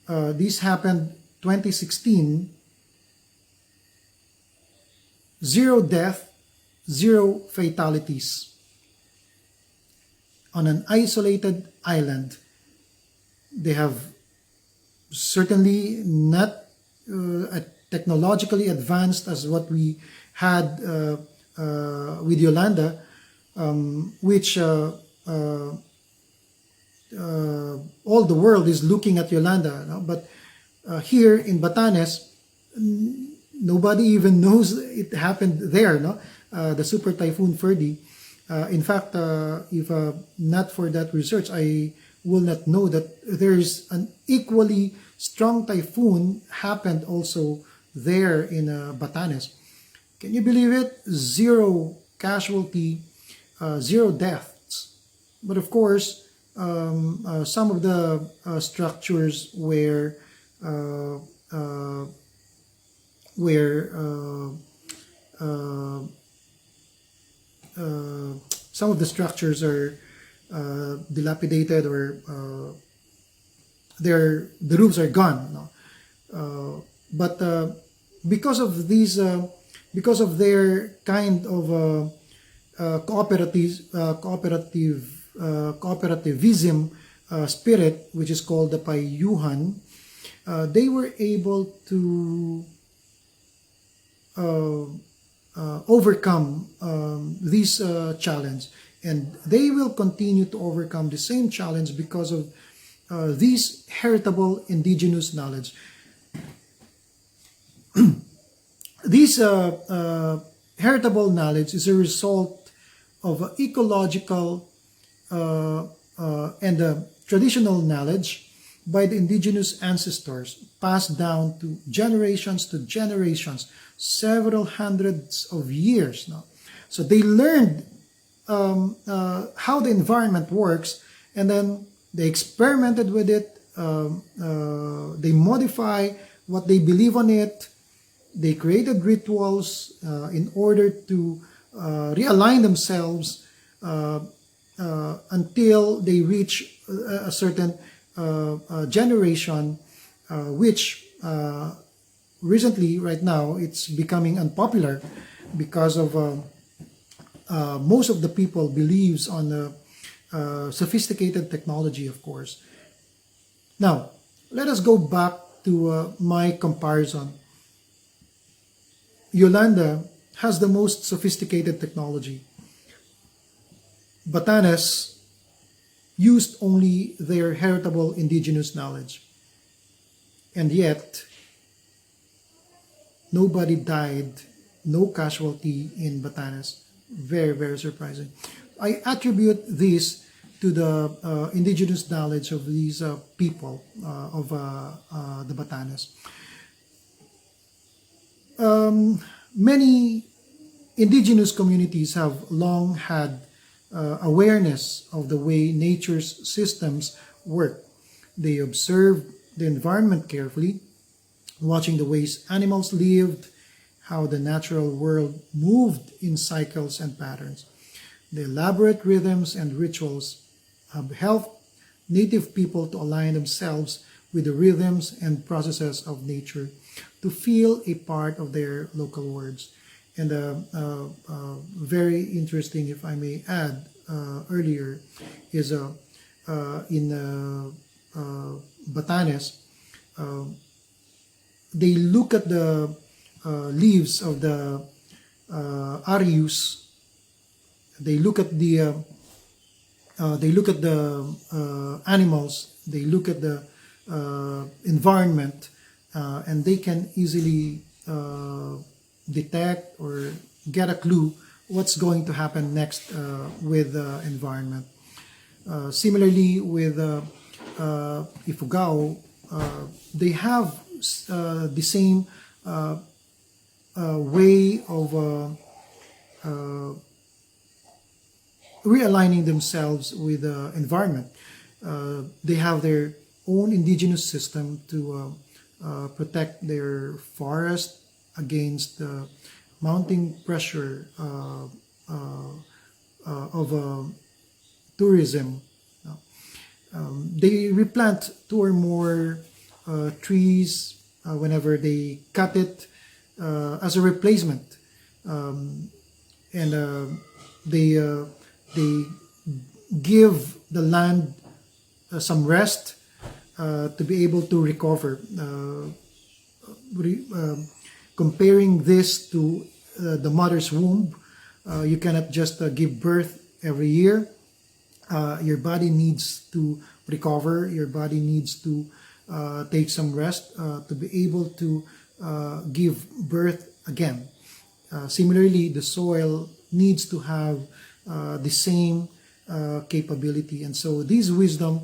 This happened 2016. Zero death, zero fatalities on an isolated island. They have certainly not technologically advanced as what we had with Yolanda, which all the world is looking at Yolanda. No? But here in Batanes, nobody even knows it happened there. No, the Super Typhoon Ferdy. In fact, if not for that research, I will not know that there is an equally strong typhoon happened also there in Batanes. Can you believe it? Zero casualty, zero deaths. But of course, some of the structures where some of the structures are dilapidated, or the roofs are gone. No? But because of these, because of their kind of cooperativism spirit, which is called the payuhan, they were able to overcome this challenge, and they will continue to overcome the same challenge because of this heritable indigenous knowledge. This heritable knowledge is a result of ecological and traditional knowledge by the indigenous ancestors, passed down to generations, several hundreds of years now. So they learned how the environment works, and then they experimented with it. They modify what they believe on it. They created rituals in order to realign themselves until they reach a certain generation, which recently, right now, it's becoming unpopular because of most of the people believes on sophisticated technology, of course. Now, let us go back to my comparison. Yolanda has the most sophisticated technology. Batanes used only their heritable indigenous knowledge. And yet, nobody died, no casualty in Batanes. Very, very surprising. I attribute this to the indigenous knowledge of these people of the Batanes. Many indigenous communities have long had awareness of the way nature's systems work. They observed the environment carefully, watching the ways animals lived, how the natural world moved in cycles and patterns. The elaborate rhythms and rituals have helped native people to align themselves with the rhythms and processes of nature, to feel a part of their local worlds. And very interesting, if I may add, earlier, is in Batanes, they look at the leaves of the arius. They look at the animals. They look at the environment, and they can easily detect or get a clue what's going to happen next with the environment. Similarly, with Ifugao, they have the same way of realigning themselves with the environment. They have their own indigenous system to protect their forest against mounting pressure of tourism. They replant 2 or more trees whenever they cut it as a replacement, and they give the land some rest to be able to recover. Comparing this to the mother's womb, you cannot just give birth every year. Your body needs to recover. Your body needs to take some rest to be able to give birth again. Similarly, the soil needs to have the same capability, and so this wisdom,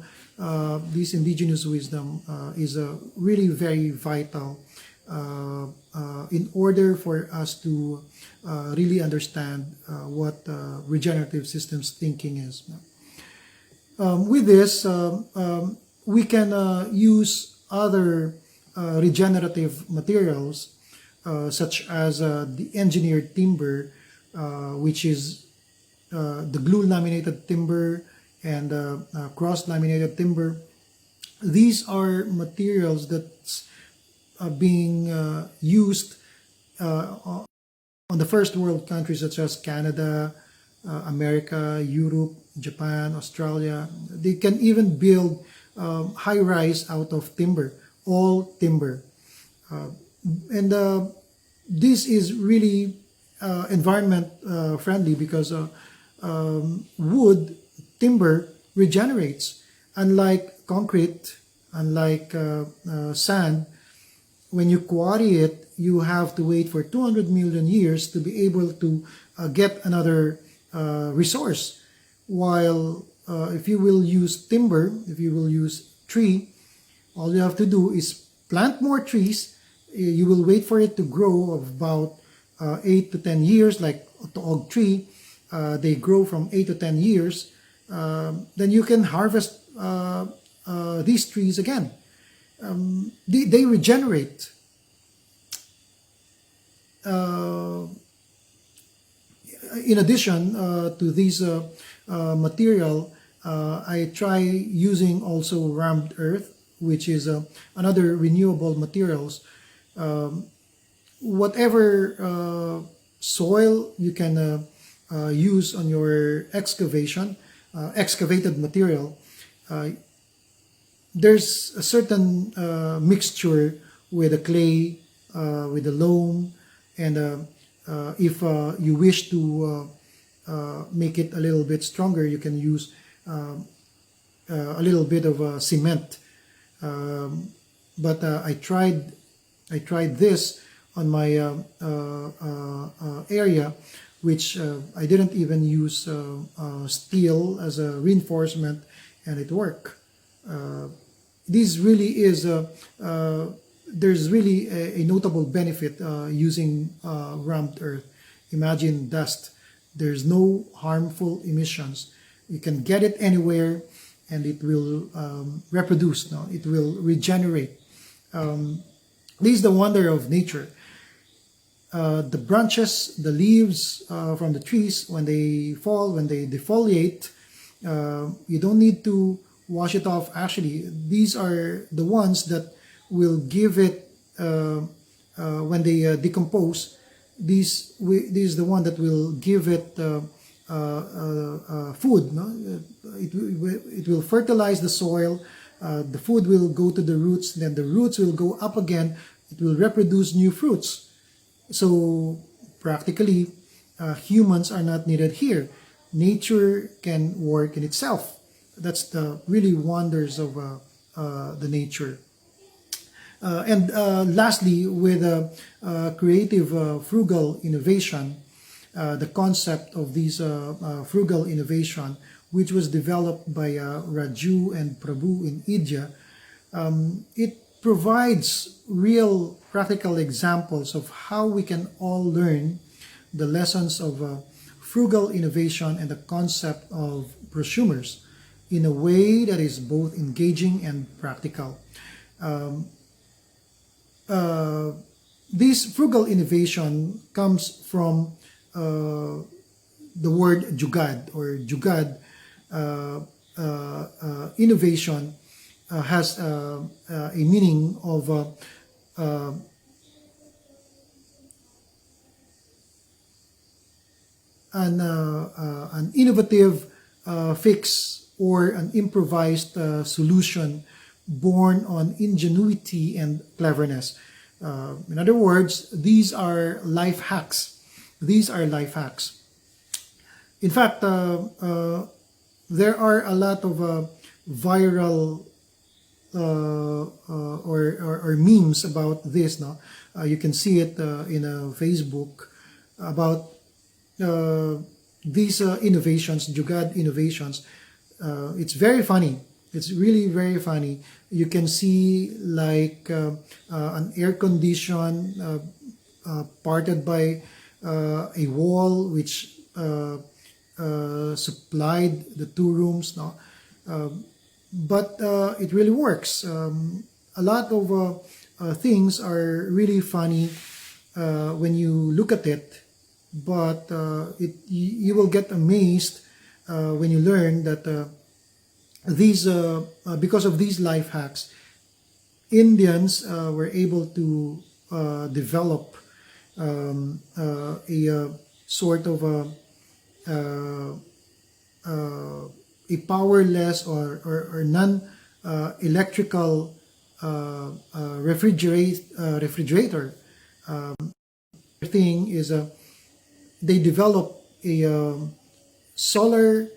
this indigenous wisdom, is really very vital in order for us to really understand what regenerative systems thinking is. With this, we can use other regenerative materials such as the engineered timber, which is the glue laminated timber and cross-laminated timber. These are materials that's being used on the first world countries such as Canada, America, Europe, Japan, Australia. They can even build high-rise out of timber, all timber. And this is really environment friendly because wood, timber regenerates. Unlike concrete, unlike sand, when you quarry it, you have to wait for 200 million years to be able to get another resource. While if you will use timber, if you will use tree, all you have to do is plant more trees. You will wait for it to grow of about 8 to 10 years, like the oak tree. They grow from 8 to 10 years. Then you can harvest these trees again. They regenerate. In addition to these material, I try using also rammed earth, which is another renewable materials. Whatever soil you can use on your excavation, excavated material, there's a certain mixture with the clay, with the loam, and if you wish to make it a little bit stronger, you can use a little bit of cement. But I tried this on my area, which I didn't even use steel as a reinforcement, and it worked. This really is there's really a notable benefit using rammed earth. Imagine dust. There's no harmful emissions. You can get it anywhere, and it will reproduce. No, it will regenerate. This is the wonder of nature. The branches, the leaves from the trees, when they fall, when they defoliate, you don't need to wash it off. Actually, these are the ones that will give it, when they decompose, this is the one that will give it food. No? It will fertilize the soil. The food will go to the roots, then the roots will go up again it will reproduce new fruits. So practically, humans are not needed here. Nature can work in itself. That's the really wonders of the nature. And lastly, with creative frugal innovation, the concept of this frugal innovation, which was developed by Raju and Prabhu in India, it provides real practical examples of how we can all learn the lessons of frugal innovation and the concept of prosumers in a way that is both engaging and practical. This frugal innovation comes from the word jugad, or jugad. Innovation has a meaning of an innovative fix or an improvised solution born on ingenuity and cleverness. In other words, these are life hacks. These are life hacks. In fact, there are a lot of viral or memes about this. No, you can see it in Facebook about these innovations, Jugad innovations. It's very funny. It's really very funny. You can see like an air condition parted by a wall which supplied the two rooms. No? But it really works. A lot of things are really funny when you look at it, but you will get amazed when you learn that these because of these life hacks, Indians were able to develop a sort of a powerless or non-electrical refrigerator. Thing is they develop a solar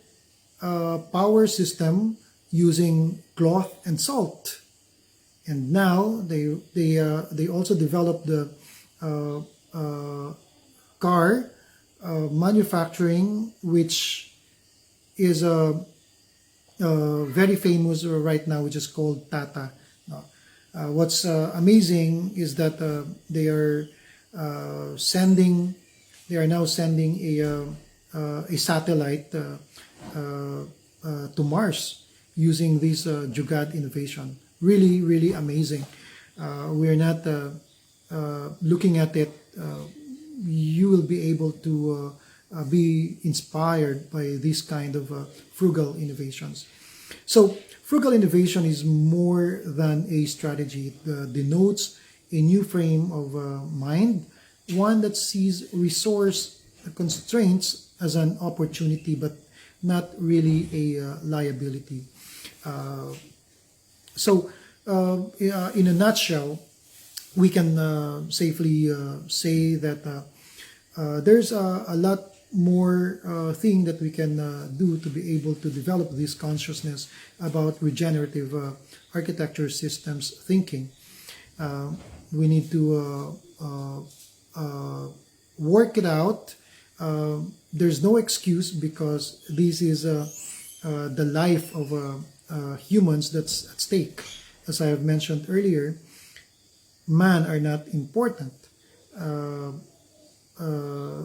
power system using cloth and salt, and now they also develop the car manufacturing, which is very famous right now, which is called Tata. What's amazing is that they are now sending a satellite to Mars using this Jugad innovation. Really, really amazing. We're not looking at it. You will be able to be inspired by this kind of frugal innovations. So frugal innovation is more than a strategy. It denotes a new frame of mind, one that sees resource constraints as an opportunity but not really a liability. So in a nutshell, we can safely say that there's a lot more thing that we can do to be able to develop this consciousness about regenerative architecture systems thinking. We need to work it out. There's no excuse, because this is the life of humans that's at stake. As I have mentioned earlier, man are not important.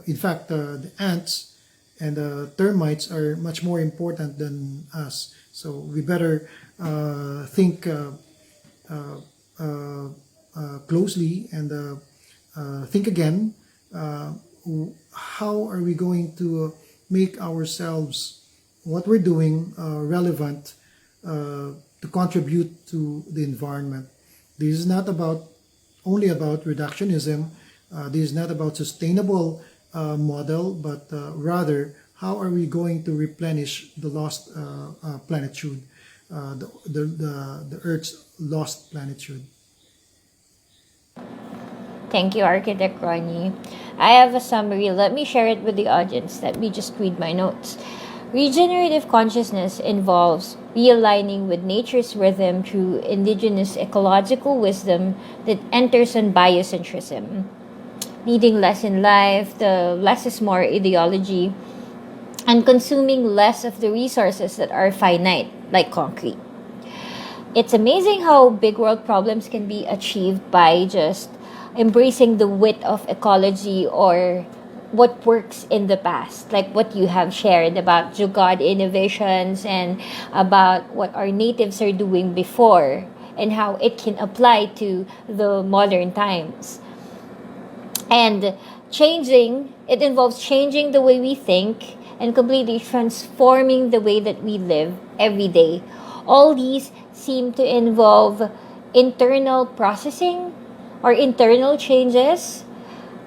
In fact, the ants and the termites are much more important than us. So we better think closely and think again. How are we going to make ourselves, what we're doing, relevant to contribute to the environment? This is not only about reductionism. This is not about sustainable model, but rather how are we going to replenish the lost plenitude, the Earth's lost plenitude. Thank you, Architect Ronnie. I have a summary. Let me share it with the audience. Let me just read my notes. Regenerative consciousness involves realigning with nature's rhythm through indigenous ecological wisdom that enters on biocentrism. Needing less in life, the less is more ideology, and consuming less of the resources that are finite, like concrete. It's amazing how big world problems can be achieved by just embracing the wit of ecology or what works in the past, like what you have shared about Jugod innovations and about what our natives are doing before and how it can apply to the modern times. And it involves changing the way we think and completely transforming the way that we live every day. All these seem to involve internal processing or internal changes,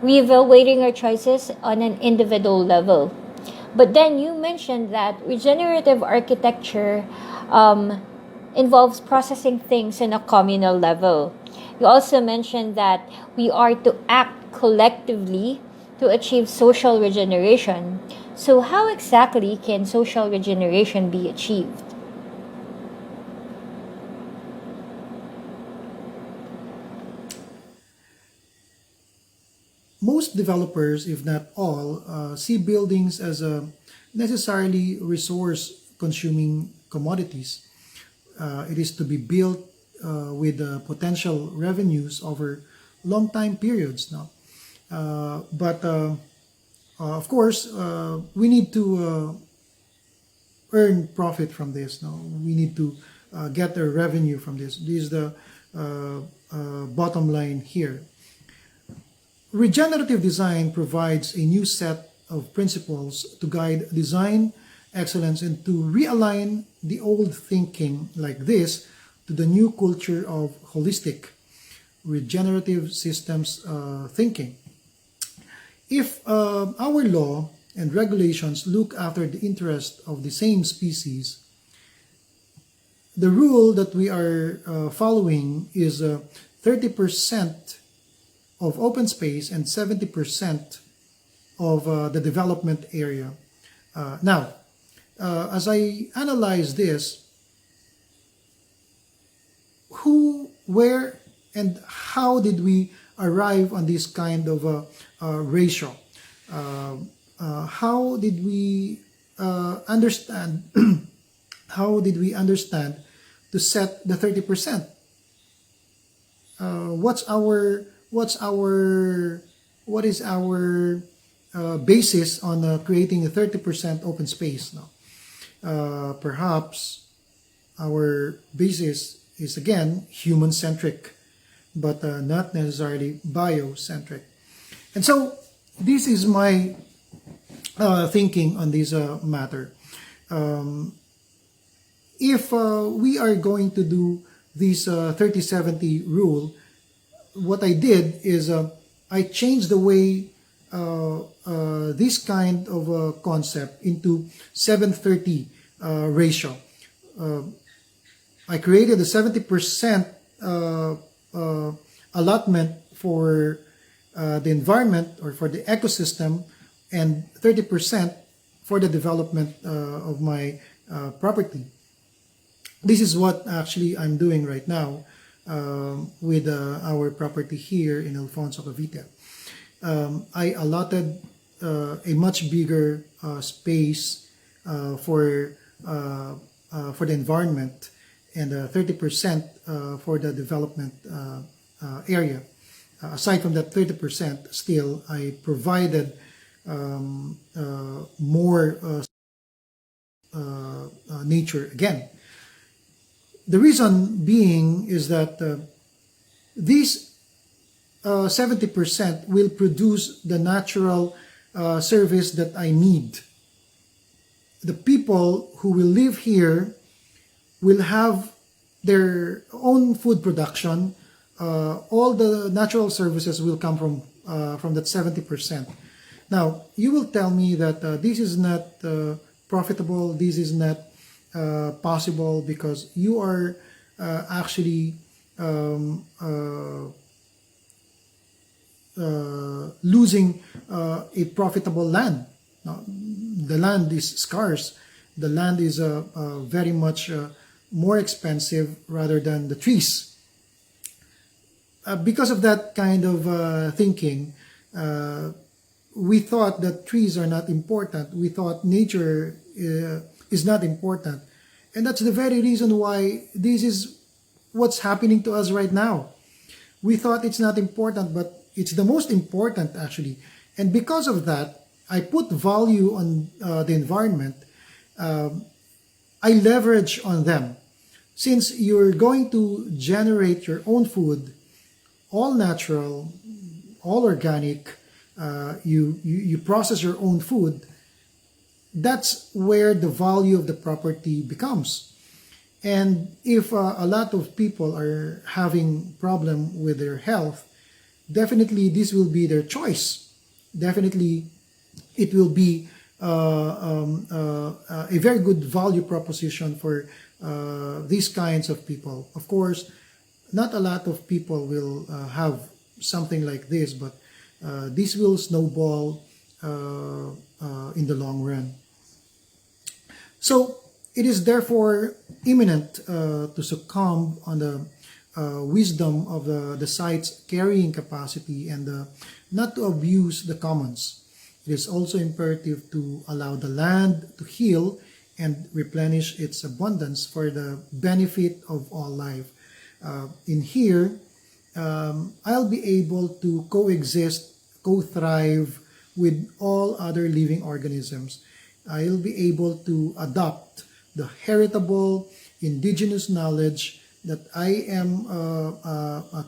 reevaluating our choices on an individual level. But then you mentioned that regenerative architecture involves processing things on a communal level. You also mentioned that we are to act collectively to achieve social regeneration. So, how exactly can social regeneration be achieved? Most developers, if not all, see buildings as a necessarily resource consuming commodities. It is to be built with potential revenues over long time periods now. But of course, we need to earn profit from this. No, we need to get a revenue from this. This is the bottom line here. Regenerative design provides a new set of principles to guide design excellence and to realign the old thinking like this to the new culture of holistic regenerative systems thinking. If our law and regulations look after the interest of the same species, the rule that we are following is 30% of open space and 70% of the development area. Now, as I analyze this, who, where, and how did we arrive on this kind of ratio? How did we understand? How did we understand to set the 30%? What is our basis on creating a 30% open space now? Perhaps our basis is again human-centric, but not necessarily biocentric. And so this is my thinking on this matter. If we are going to do this 30-70 rule, what I did is I changed the way this kind of concept into 730 ratio. I created a 70% allotment for the environment or for the ecosystem and 30% for the development of my property. This is what actually I'm doing right now with our property here in Alfonso Cavite. I allotted a much bigger space for the environment and 30% for the development area. Aside from that 30%, still I provided more nature again. The reason being is that this 70% will produce the natural service that I need. The people who will live here will have their own food production. All the natural services will come from that 70%. Now, you will tell me that this is not profitable, this is not possible because you are actually losing a profitable land. Now, the land is scarce. The land is very much more expensive rather than the trees. Because of that kind of thinking, we thought that trees are not important. We thought nature is not important. And that's the very reason why this is what's happening to us right now. We thought it's not important, but it's the most important actually. And because of that, I put value on the environment. I leverage on them. Since you're going to generate your own food, all natural, all organic, you process your own food, that's where the value of the property becomes. And if a lot of people are having problem with their health, definitely this will be their choice. Definitely it will be a very good value proposition for these kinds of people. Of course, not a lot of people will have something like this, but this will snowball in the long run. So it is therefore imminent to succumb on the wisdom of the site's carrying capacity and not to abuse the commons. It is also imperative to allow the land to heal and replenish its abundance for the benefit of all life. In here, I'll be able to coexist, co-thrive with all other living organisms. I'll be able to adopt the heritable indigenous knowledge that I am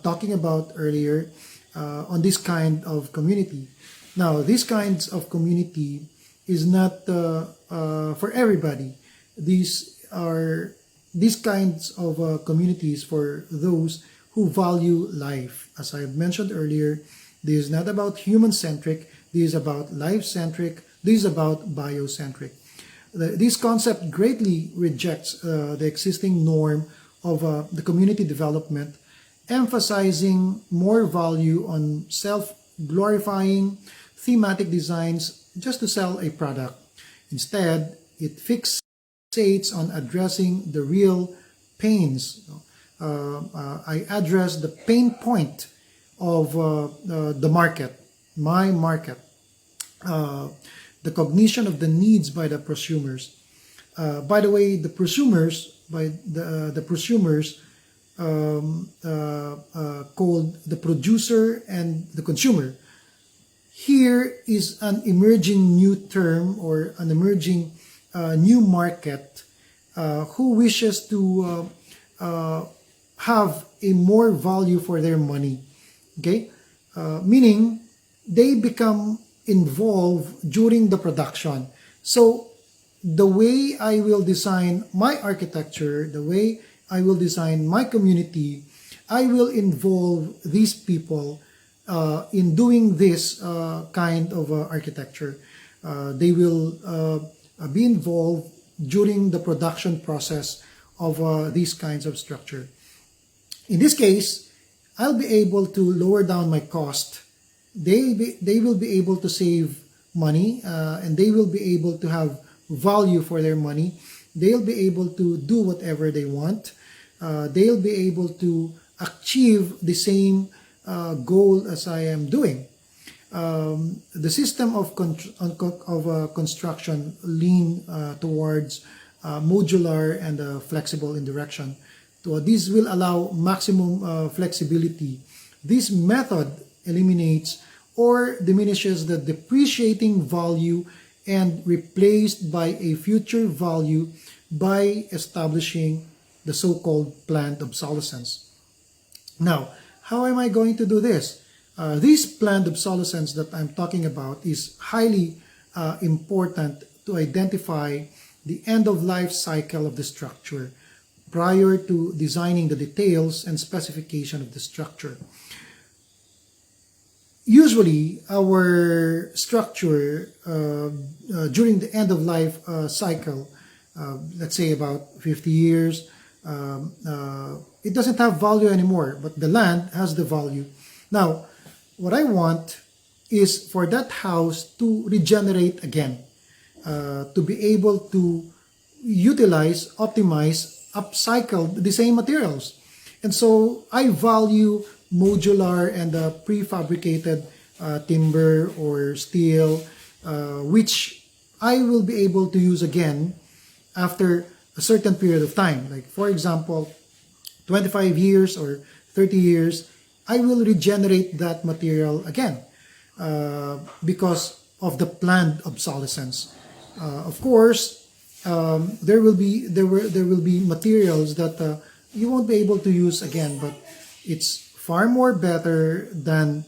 talking about earlier on this kind of community. Now, these kinds of community is not for everybody. These kinds of communities for those who value life. As I mentioned earlier, this is not about human-centric, this is about life-centric, this is about biocentric. This concept greatly rejects the existing norm of the community development, emphasizing more value on self-glorifying thematic designs just to sell a product. Instead, it fixates on addressing the real pains. I address the pain point of the market, my market, the cognition of the needs by the prosumers. By the way, the prosumers, called the producer and the consumer. Here is an emerging new term or an emerging new market who wishes to have a more value for their money. Okay, meaning they become involved during the production. So the way I will design my architecture, the way I will design my community, I will involve these people in doing this kind of architecture. They will be involved during the production process of these kinds of structure. In this case, I'll be able to lower down my cost. They will be able to save money and they will be able to have value for their money. They'll be able to do whatever they want. They'll be able to achieve the same goal as I am doing. The system of construction lean towards modular and flexible in direction. So this will allow maximum flexibility. This method eliminates or diminishes the depreciating value and replaced by a future value by establishing the so-called planned obsolescence. Now, how am I going to do this? This planned obsolescence that I'm talking about is highly important to identify the end-of-life cycle of the structure prior to designing the details and specification of the structure. Usually, our structure during the end-of-life cycle, let's say about 50 years, it doesn't have value anymore, but the land has the value. Now, what I want is for that house to regenerate again, to be able to utilize, optimize, upcycle the same materials. And so I value modular and prefabricated timber or steel, which I will be able to use again after a certain period of time. Like for example, 25 years or 30 years, I will regenerate that material again because of the planned obsolescence. Of course, there will be materials that you won't be able to use again, but it's far more better than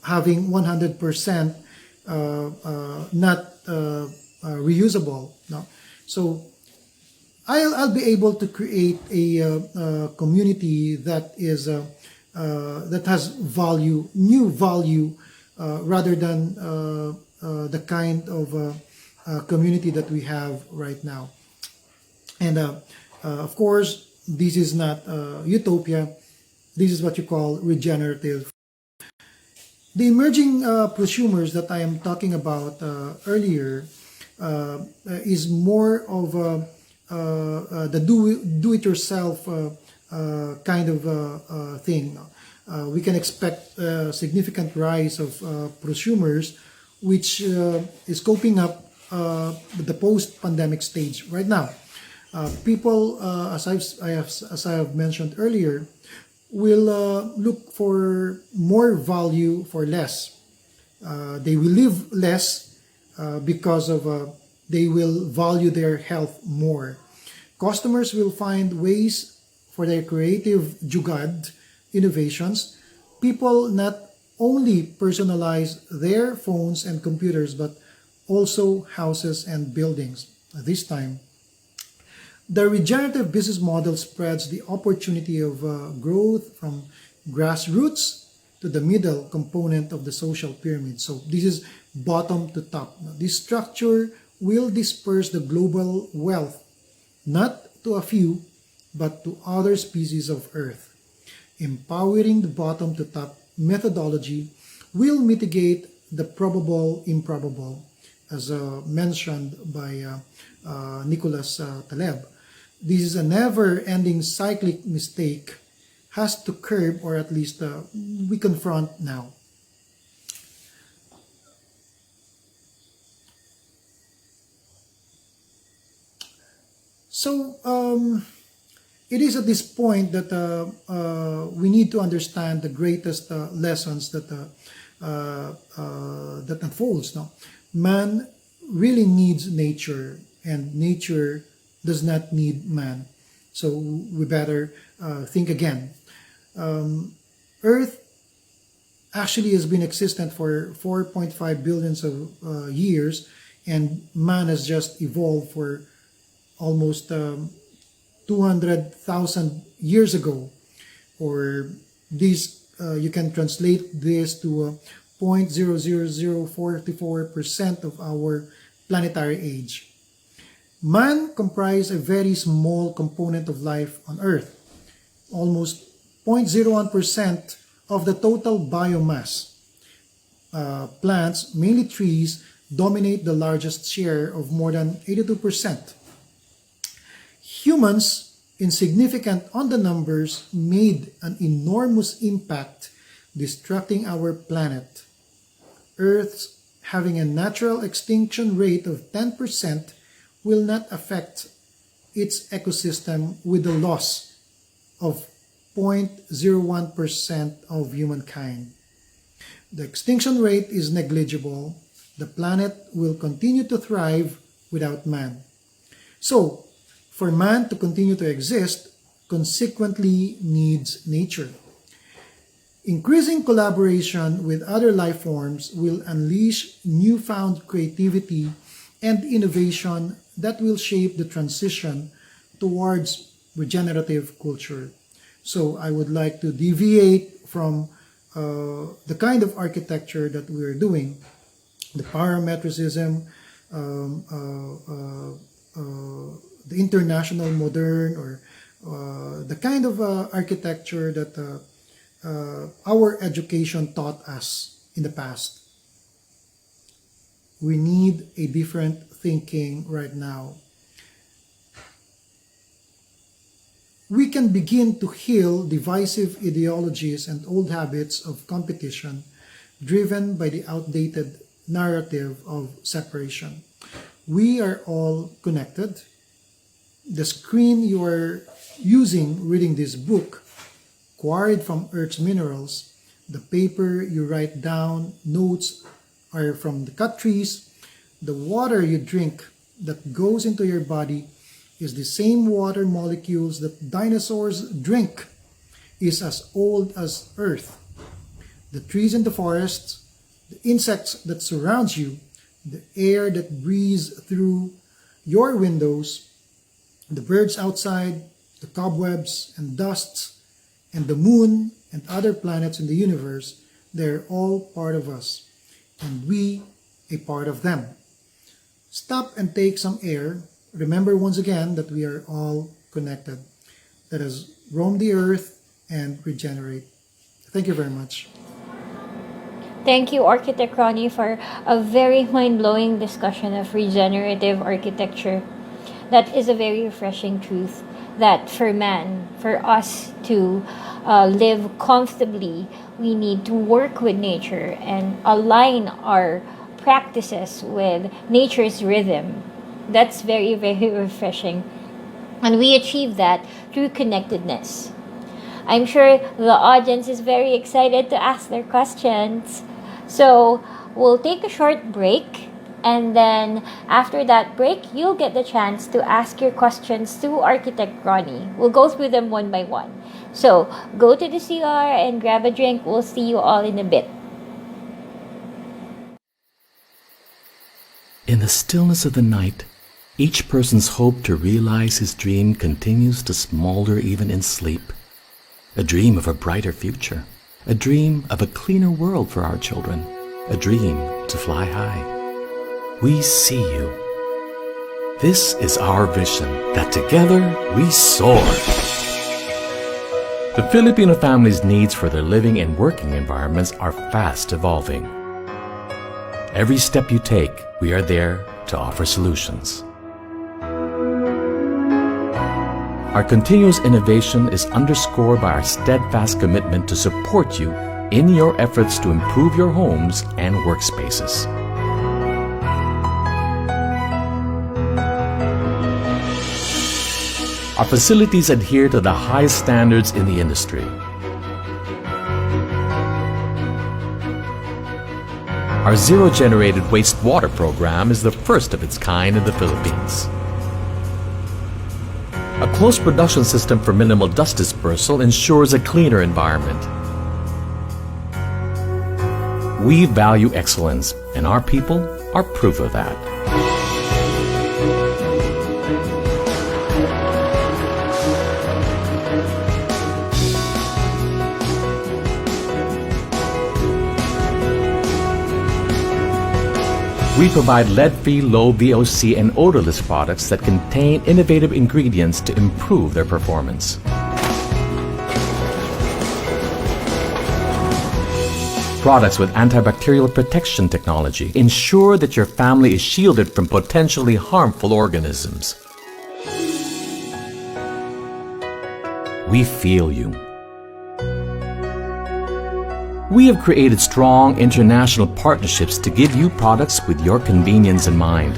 having 100% not reusable. No? So I'll be able to create a community that is that has value, new value, rather than the kind of community that we have right now. And of course, this is not utopia. This is what you call regenerative. The emerging prosumers that I am talking about earlier is more of the do-it-yourself kind of thing. We can expect a significant rise of prosumers, which is coping up with the post-pandemic stage right now. People, as I have mentioned earlier, will look for more value for less. They will live less because of they will value their health more. Customers will find ways for their creative jugad innovations. People not only personalize their phones and computers, but also houses and buildings. This time, the regenerative business model spreads the opportunity of growth from grassroots to the middle component of the social pyramid. So this is bottom to top. This structure will disperse the global wealth, not to a few, but to other species of Earth. Empowering the bottom to top methodology will mitigate the probable improbable, as mentioned by Nicholas Taleb. This is a never-ending cyclic mistake, has to curb, or at least we confront now. So it is at this point that we need to understand the greatest lessons that that unfolds. Now, man really needs nature, and nature does not need man. So we better think again. Earth actually has been existent for 4.5 billions of years, and man has just evolved for almost 200,000 years ago. Or this, you can translate this to 0.00044% of our planetary age. Man comprised a very small component of life on Earth, almost 0.01% of the total biomass. Plants, mainly trees, dominate the largest share of more than 82%. Humans, insignificant on the numbers, made an enormous impact destructing our planet. Earth's having a natural extinction rate of 10% will not affect its ecosystem with the loss of 0.01% of humankind. The extinction rate is negligible. The planet will continue to thrive without man. So, for man to continue to exist, consequently needs nature. Increasing collaboration with other life forms will unleash newfound creativity and innovation that will shape the transition towards regenerative culture. So I would like to deviate from the kind of architecture that we are doing, the parametricism, the international modern, or the kind of architecture that our education taught us in the past. We need a different thinking right now. We can begin to heal divisive ideologies and old habits of competition driven by the outdated narrative of separation. We are all connected. The screen you are using reading this book, quarried from Earth's minerals, the paper you write down notes are from the cut trees, the water you drink that goes into your body is the same water molecules that dinosaurs drink, is as old as Earth. The trees in the forests, the insects that surround you, the air that breathes through your windows, the birds outside, the cobwebs and dusts, and the moon and other planets in the universe, they're all part of us, and we a part of them. Stop and take some air. Remember once again that we are all connected. Let us roam the earth and regenerate. Thank you very much. Thank you, Architect Ronnie, for a very mind-blowing discussion of regenerative architecture. That is a very refreshing truth that for man, for us to live comfortably, we need to work with nature and align our practices with nature's rhythm. That's very, very refreshing. And we achieve that through connectedness. I'm sure the audience is very excited to ask their questions. So we'll take a short break. And then after that break, you'll get the chance to ask your questions to Architect Ronnie. We'll go through them one by one. So go to the CR and grab a drink. We'll see you all in a bit. In the stillness of the night, each person's hope to realize his dream continues to smolder even in sleep. A dream of a brighter future. A dream of a cleaner world for our children. A dream to fly high. We see you. This is our vision, that together we soar. The Filipino family's needs for their living and working environments are fast evolving. Every step you take, we are there to offer solutions. Our continuous innovation is underscored by our steadfast commitment to support you in your efforts to improve your homes and workspaces. Our facilities adhere to the highest standards in the industry. Our zero-generated wastewater program is the first of its kind in the Philippines. A closed production system for minimal dust dispersal ensures a cleaner environment. We value excellence, and our people are proof of that. We provide lead-free, low VOC and odorless products that contain innovative ingredients to improve their performance. Products with antibacterial protection technology ensure that your family is shielded from potentially harmful organisms. We feel you. We have created strong international partnerships to give you products with your convenience in mind.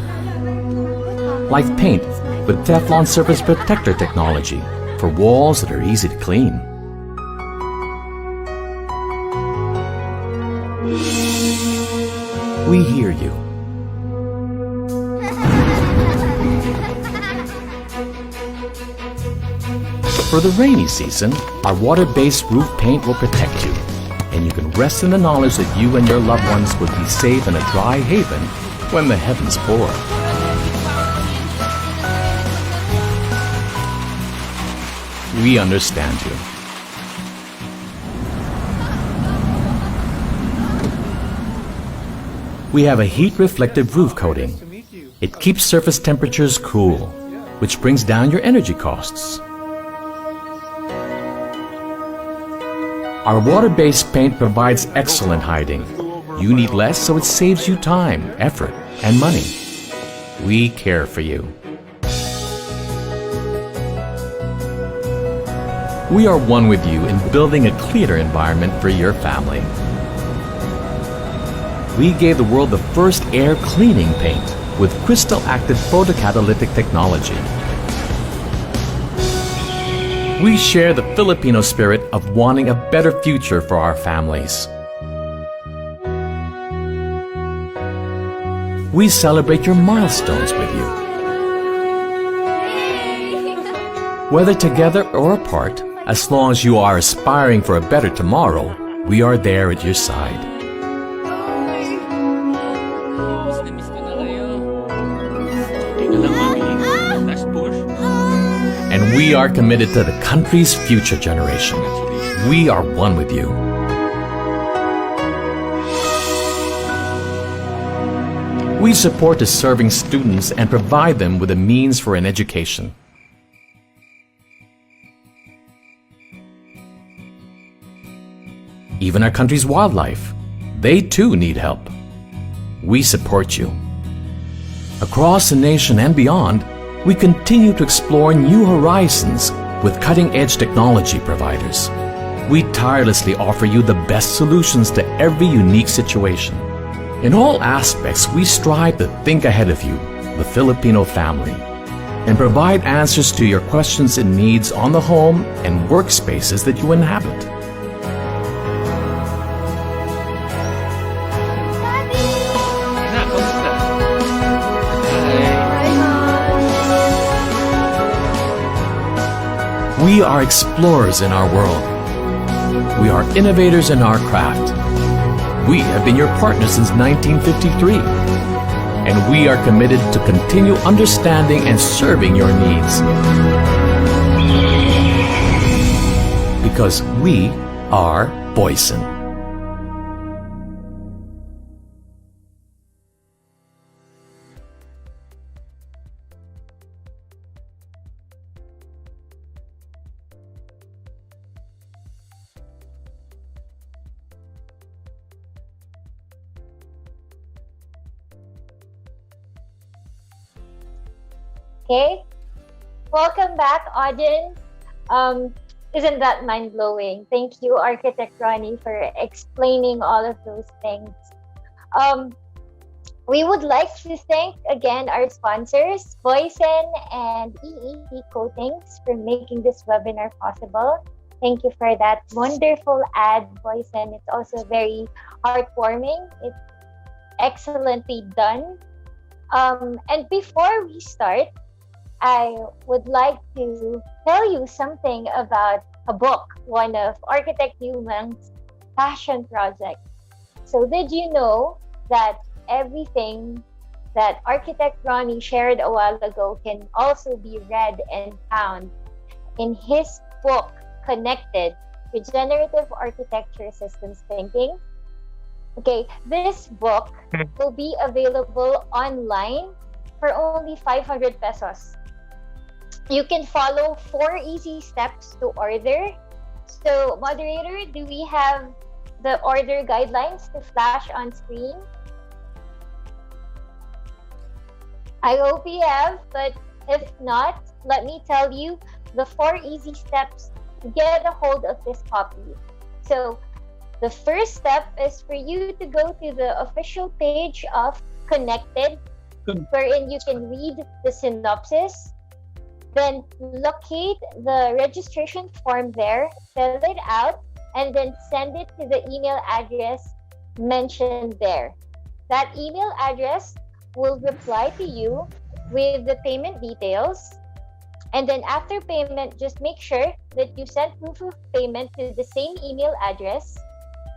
Like paint with Teflon surface protector technology for walls that are easy to clean. We hear you. For the rainy season, our water-based roof paint will protect you, and you can rest in the knowledge that you and your loved ones will be safe in a dry haven when the heavens pour. We understand you. We have a heat-reflective roof coating. It keeps surface temperatures cool, which brings down your energy costs. Our water-based paint provides excellent hiding. You need less, so it saves you time, effort, and money. We care for you. We are one with you in building a cleaner environment for your family. We gave the world the first air cleaning paint with crystal-active photocatalytic technology. We share the Filipino spirit of wanting a better future for our families. We celebrate your milestones with you. Whether together or apart, as long as you are aspiring for a better tomorrow, we are there at your side. And we are committed to the country's future generation. We are one with you. We support deserving students and provide them with the means for an education. Even our country's wildlife, they too need help. We support you. Across the nation and beyond, we continue to explore new horizons with cutting-edge technology providers. We tirelessly offer you the best solutions to every unique situation. In all aspects, we strive to think ahead of you, the Filipino family, and provide answers to your questions and needs on the home and workspaces that you inhabit. We are explorers in our world. We are innovators in our craft. We have been your partners since 1953. And we are committed to continue understanding and serving your needs. Because we are Boysen. Okay, welcome back, audience. Isn't that mind-blowing? Thank you, Architect Ronnie, for explaining all of those things. We would like to thank again our sponsors, Boysen and EEP Coatings, for making this webinar possible. Thank you for that wonderful ad, Boysen. It's also very heartwarming. It's excellently done. And before we start, I would like to tell you something about a book, one of Architect Yumang's passion projects. So did you know that everything that Architect Ronnie shared a while ago can also be read and found in his book, Connected, Regenerative Architecture Systems Thinking? Okay, this book will be available online for only 500 pesos. You can follow 4 easy steps to order. So, moderator, do we have the order guidelines to flash on screen? I hope we have, but if not, let me tell you the 4 easy steps to get a hold of this copy. So, the first step is for you to go to the official page of Connected, wherein you can read the synopsis. Then locate the registration form there, fill it out, and then send it to the email address mentioned there. That email address will reply to you with the payment details. And then after payment, just make sure that you send proof of payment to the same email address.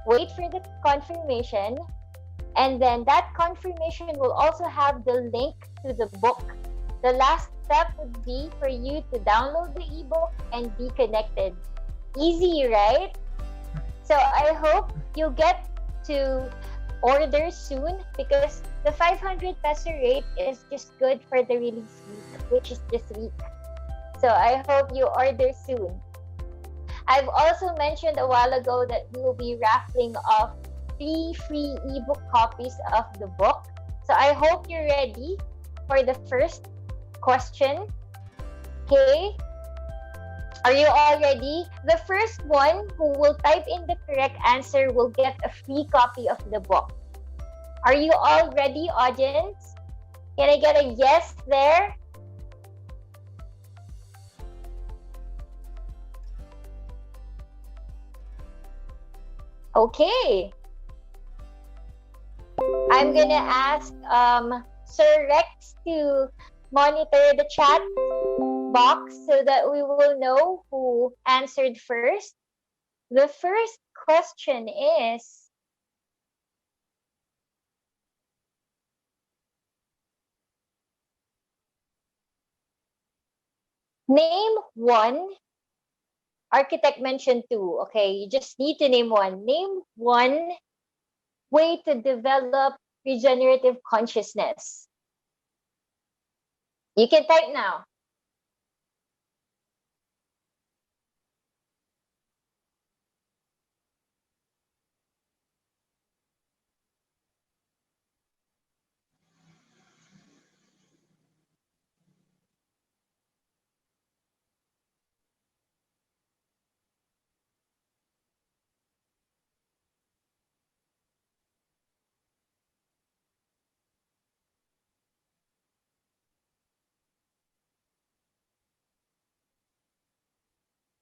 Wait for the confirmation. And then that confirmation will also have the link to the book. The last step would be for you to download the ebook and be connected. Easy, right? So I hope you get to order soon, because the 500 peso rate is just good for the release week, which is this week. So I hope you order soon. I've also mentioned a while ago that we will be raffling off 3 free ebook copies of the book. So I hope you're ready for the first question. Okay? Are you all ready? The first one who will type in the correct answer will get a free copy of the book. Are you all ready, audience? Can I get a yes there? Okay. I'm gonna ask Sir Rex to monitor the chat box so that we will know who answered first. The first question is, name one. Architect mentioned two. Okay, you just need to name one. Name one way to develop regenerative consciousness. You can type now.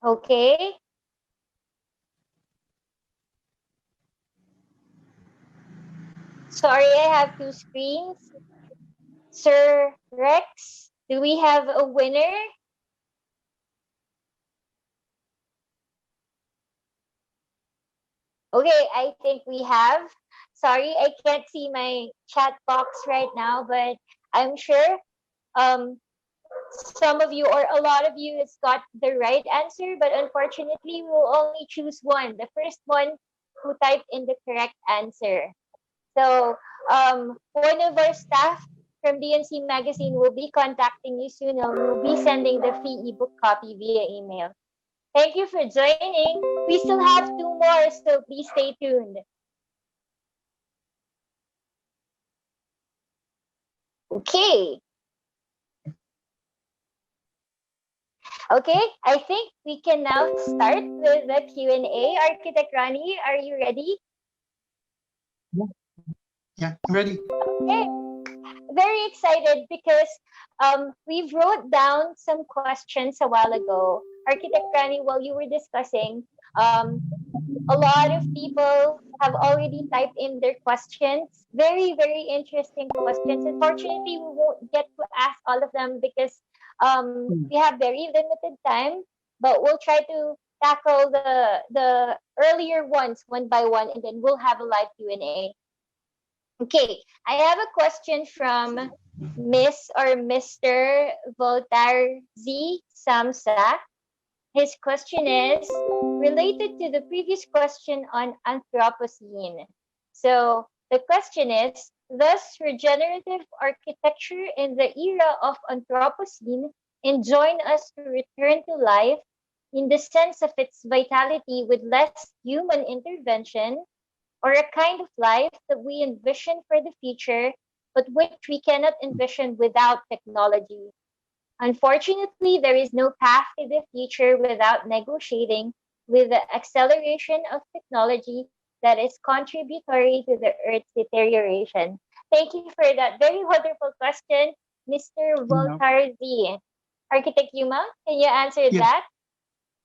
Okay. Sorry, I have two screens. Sir Rex, do we have a winner? Okay, I think we have. Sorry, I can't see my chat box right now, but I'm sure some of you or a lot of you has got the right answer, but unfortunately, we will only choose one. The first one who typed in the correct answer. So one of our staff from DNC Magazine will be contacting you soon and we'll be sending the free ebook copy via email. Thank you for joining. We still have two more, so please stay tuned. Okay. Okay, I think we can now start with the Q&A. Architect Ronnie, are you ready? Yeah, I'm ready. Okay. Very excited because we wrote down some questions a while ago. Architect Ronnie, while you were discussing, a lot of people have already typed in their questions. Very, very interesting questions. Unfortunately, we won't get to ask all of them because we have very limited time, but we'll try to tackle the earlier ones one by one, and then we'll have a live Q&A. Okay, I have a question from Miss or Mr. Voltaire Z. Samsa. His question is related to the previous question on Anthropocene. So the question is, thus regenerative architecture in the era of Anthropocene enjoin us to return to life in the sense of its vitality with less human intervention, or a kind of life that we envision for the future, but which we cannot envision without technology. Unfortunately, there is no path to the future without negotiating with the acceleration of technology that is contributory to the Earth's deterioration. Thank you for that very wonderful question, Mr. Voltaire. Architect Yumang, can you answer that?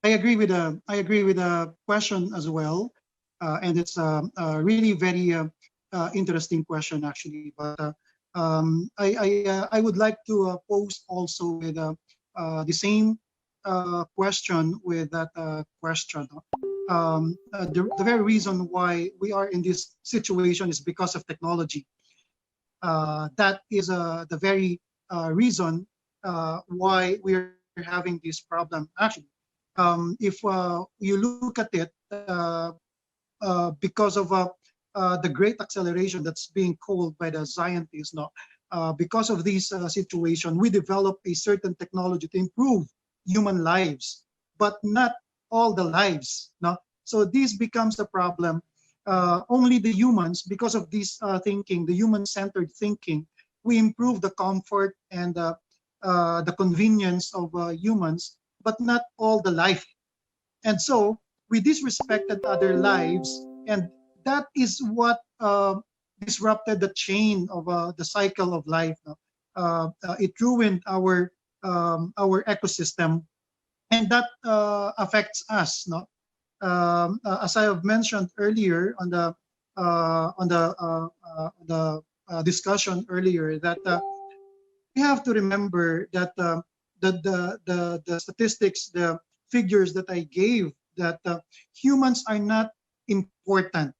I agree with the question as well, and it's a really very interesting question actually. But I would like to pose also with the same question with that question. The very reason why we are in this situation is because of technology. That is the very reason why we're having this problem. Actually, if you look at it, because of the great acceleration that's being called by the scientists now, because of this situation, we develop a certain technology to improve human lives, but not all the lives. No? So this becomes a problem. Only the humans, because of this thinking, the human-centered thinking, we improve the comfort and the convenience of humans, but not all the life. And so we disrespected other lives, and that is what disrupted the chain of the cycle of life. No? It ruined our ecosystem, and that affects us. No? As I have mentioned earlier on the discussion earlier, that we have to remember that the statistics, the figures that I gave, that humans are not important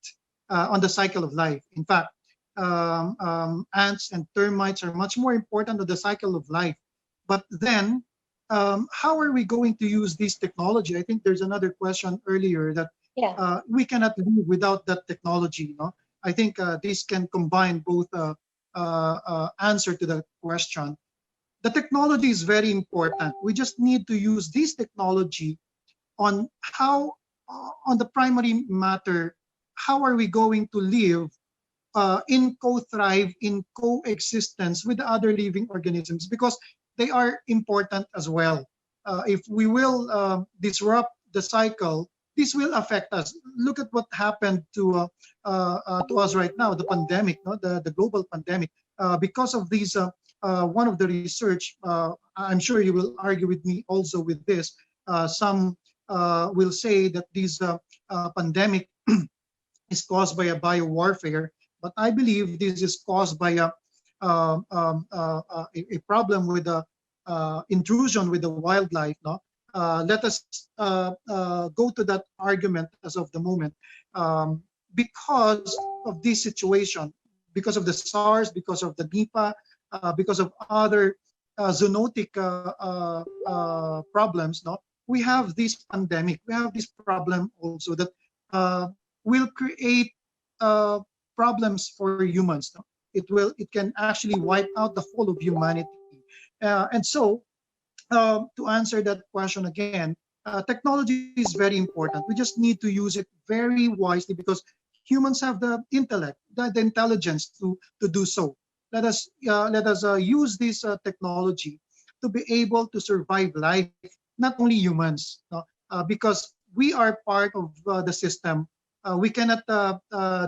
on the cycle of life. In fact, ants and termites are much more important on the cycle of life. But then, how are we going to use this technology? I think there's another question earlier that we cannot live without that technology. No? I think this can combine both answer to the question. The technology is very important. We just need to use this technology on how, on the primary matter, how are we going to live in co-thrive, in coexistence with other living organisms, because they are important as well. If we will disrupt the cycle, this will affect us. Look at what happened to us right now, the pandemic, no? the global pandemic. Because of these, one of the research, I'm sure you will argue with me also with this, some will say that this pandemic is caused by a biowarfare, but I believe this is caused by a problem with the intrusion with the wildlife. No? Let us go to that argument as of the moment. Because of this situation, because of the SARS, because of the Nipah, because of other zoonotic problems, no? We have this pandemic, we have this problem also that will create problems for humans. No? It can actually wipe out the whole of humanity. And so, to answer that question again, technology is very important. We just need to use it very wisely because humans have the intellect, the intelligence to do so. Let us use this technology to be able to survive life, not only humans, no? Because we are part of the system. We cannot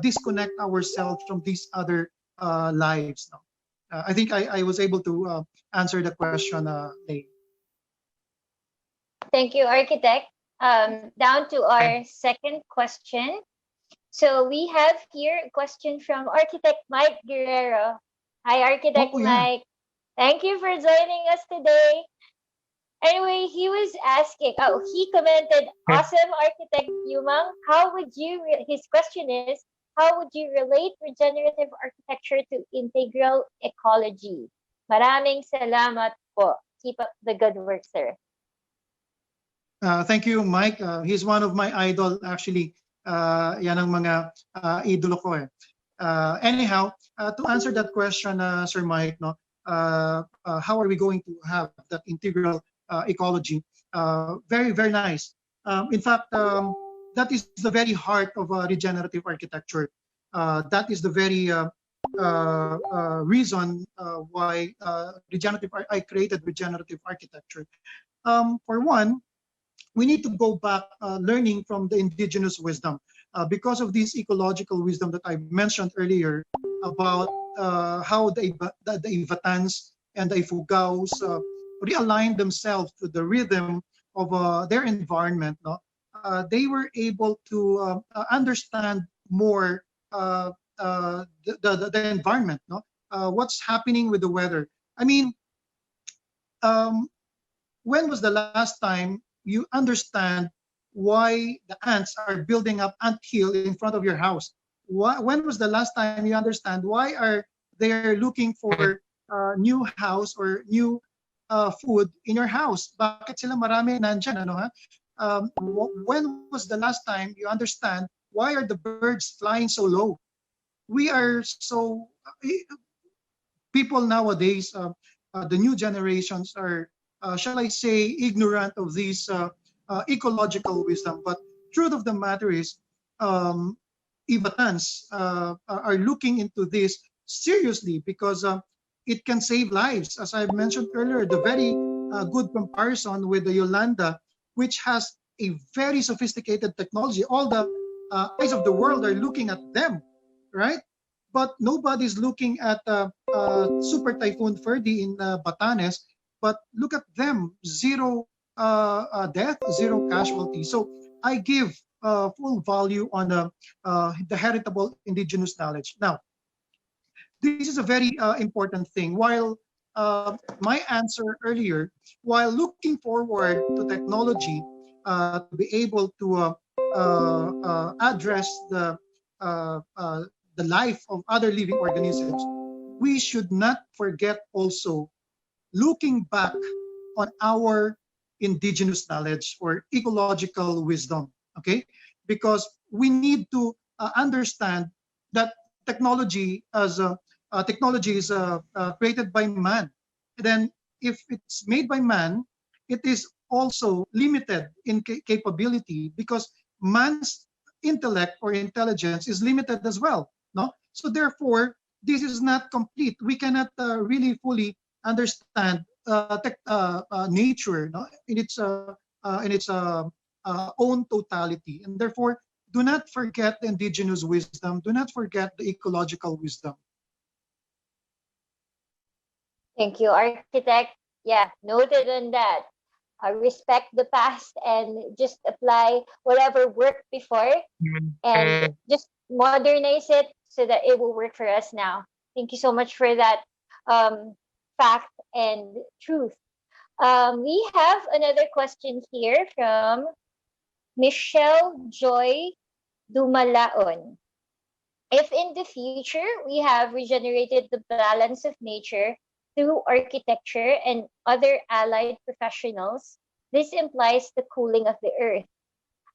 disconnect ourselves from these other lives. No? I think I was able to answer the question, Lane. Thank you, Architect. Down to our second question. So we have here a question from Architect Mike Guerrero. Hi, Architect Mike. Thank you for joining us today. Anyway, he was asking, he commented, awesome, Architect Yumang. His question is, how would you relate regenerative architecture to integral ecology? Maraming salamat po. Keep up the good work, sir. Thank you, Mike. He's one of my idol, actually. Yan ang mga idolo ko eh. Anyhow, to answer that question, Sir Mike, no, how are we going to have that integral ecology? Very, very nice. In fact, that is the very heart of regenerative architecture. That is the very reason why I created regenerative architecture. For one, we need to go back learning from the indigenous wisdom. Because of this ecological wisdom that I mentioned earlier about how the Ivatans and the Ifugaos realigned themselves to the rhythm of their environment, no? They were able to understand more the environment, no? What's happening with the weather. I mean, when was the last time you understand why the ants are building up ant hill in front of your house? When was the last time you understand why are they looking for new house or new food in your house? Bakit sila marami nandyan, ano ha? When was the last time you understand why are the birds flying so low? We are so, people nowadays, the new generations are, shall I say, ignorant of these ecological wisdom. But truth of the matter is, Ibatans are looking into this seriously because it can save lives. As I mentioned earlier, the very good comparison with the Yolanda, which has a very sophisticated technology. All the eyes of the world are looking at them, right? But nobody's looking at Super Typhoon Ferdy in Batanes. But look at them, zero death, zero casualty. So I give full value on the heritable indigenous knowledge. Now, this is a very important thing. While my answer earlier, while looking forward to technology to be able to address the life of other living organisms, we should not forget also looking back on our indigenous knowledge or ecological wisdom. Okay, because we need to understand that technology is created by man. And then if it's made by man, it is also limited in capability because man's intellect or intelligence is limited as well. No, so therefore this is not complete. We cannot really fully understand nature, no, in its own totality, and therefore do not forget the indigenous wisdom. Do not forget the ecological wisdom. Thank you, Architect. Yeah, noted on that. Respect the past and just apply whatever worked before and just modernize it so that it will work for us now. Thank you so much for that fact and truth. We have another question here from Michelle Joy Dumalaon. If in the future we have regenerated the balance of nature through architecture and other allied professionals, this implies the cooling of the earth.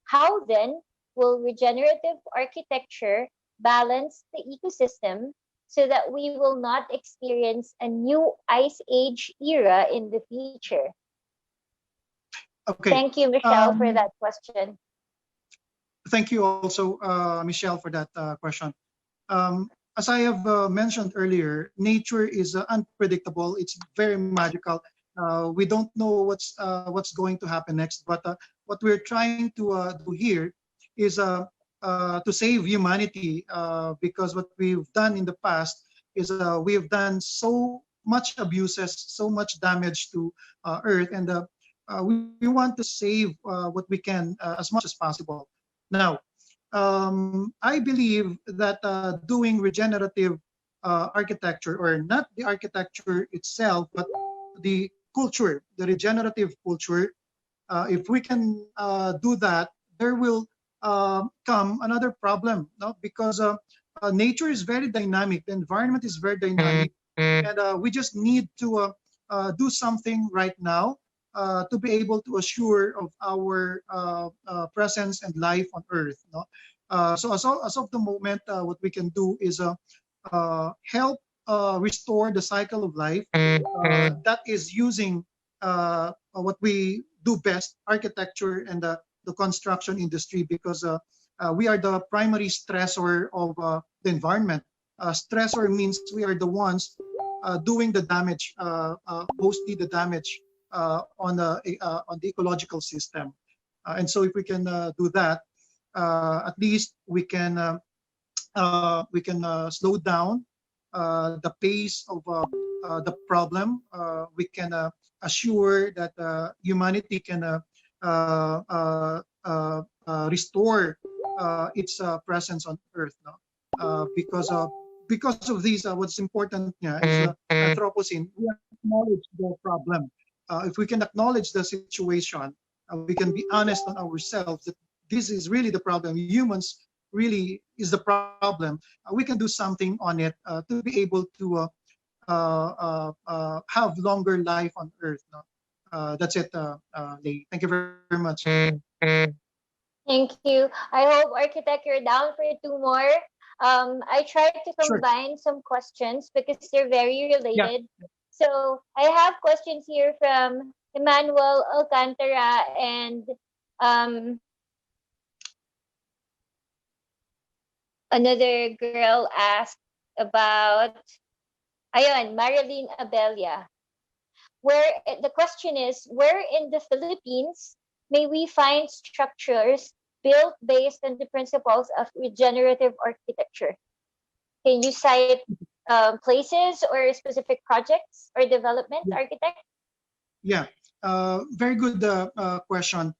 How then will regenerative architecture balance the ecosystem so that we will not experience a new ice age era in the future? Okay. Thank you, Michelle, for that question. Thank you also, Michelle, for that question. As I have mentioned earlier, nature is unpredictable. It's very magical. We don't know what's going to happen next. But what we're trying to do here is to save humanity, because what we've done in the past is we have done so much abuses, so much damage to Earth, and we want to save what we can as much as possible. Now, I believe that doing regenerative architecture, or not the architecture itself, but the culture, the regenerative culture, if we can do that, there will come another problem, no? Because nature is very dynamic, the environment is very dynamic, and we just need to do something right now to be able to assure of our presence and life on Earth. No? So as of the moment, what we can do is help restore the cycle of life that is using what we do best, architecture and the construction industry, because we are the primary stressor of the environment. Stressor means we are the ones doing the damage, mostly the damage on the ecological system. And so if we can do that, at least we can slow down the pace of the problem. We can assure that humanity can restore its presence on Earth. No? Because of these, what's important is Anthropocene. We acknowledge the problem. If we can acknowledge the situation, we can be honest on ourselves that this is really the problem. Humans really is the problem. We can do something on it to be able to have longer life on Earth. No? That's it, Lei. Thank you very much. Thank you. I hope, Architect, you're down for two more. I tried to combine some questions because they're very related. Yeah. So I have questions here from Emmanuel Alcantara and Um, Another girl asked about, ayun, Marilyn Abelia. Where the question is, where in the Philippines may we find structures built based on the principles of regenerative architecture? Can you cite places or specific projects or development, architect? Yeah, very good question.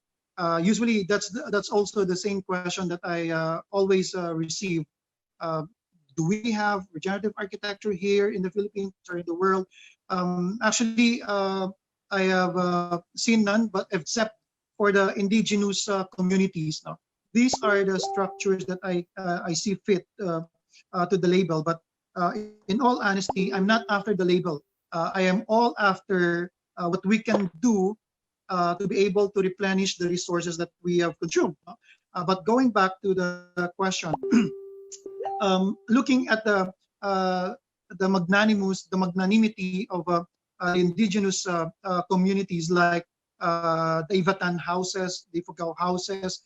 Usually, that's also the same question that I always receive. Uh, do we have regenerative architecture here in the Philippines or in the world? Actually, I have seen none, but except for the indigenous communities. Now, these are the structures that I see fit to the label. But in all honesty, I'm not after the label. I am all after what we can do to be able to replenish the resources that we have consumed. But going back to the question, looking at the magnanimity of the indigenous communities like the Ivatan houses, the Ifugao houses,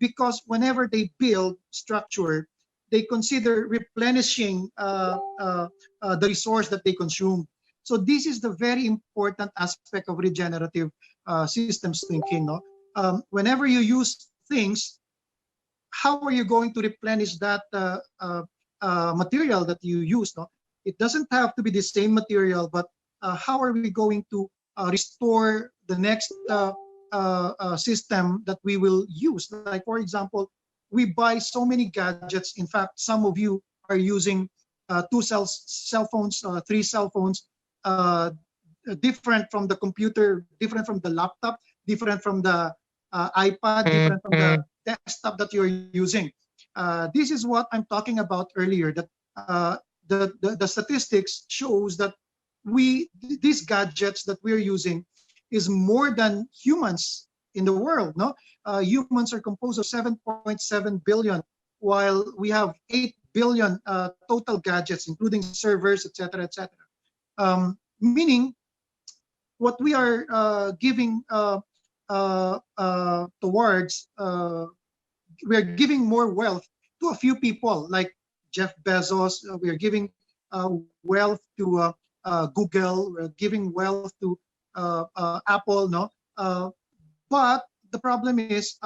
because whenever they build structure, they consider replenishing the resource that they consume. So this is the very important aspect of regenerative systems thinking. No? Whenever you use things, how are you going to replenish that material that you use? No? It doesn't have to be the same material, but how are we going to restore the next system that we will use? Like, for example, we buy so many gadgets. In fact, some of you are using cell phones, three cell phones, different from the computer, different from the laptop, different from the iPad, different from the desktop that you're using. This is what I'm talking about earlier, that the statistics shows that these gadgets that we're using is more than humans in the world. No, humans are composed of 7.7 billion, while we have 8 billion total gadgets, including servers, etc., etc. Meaning, what we are giving towards, we're giving more wealth to a few people, like Jeff Bezos. We are giving wealth to Google. We're giving wealth to Apple. No, but the problem is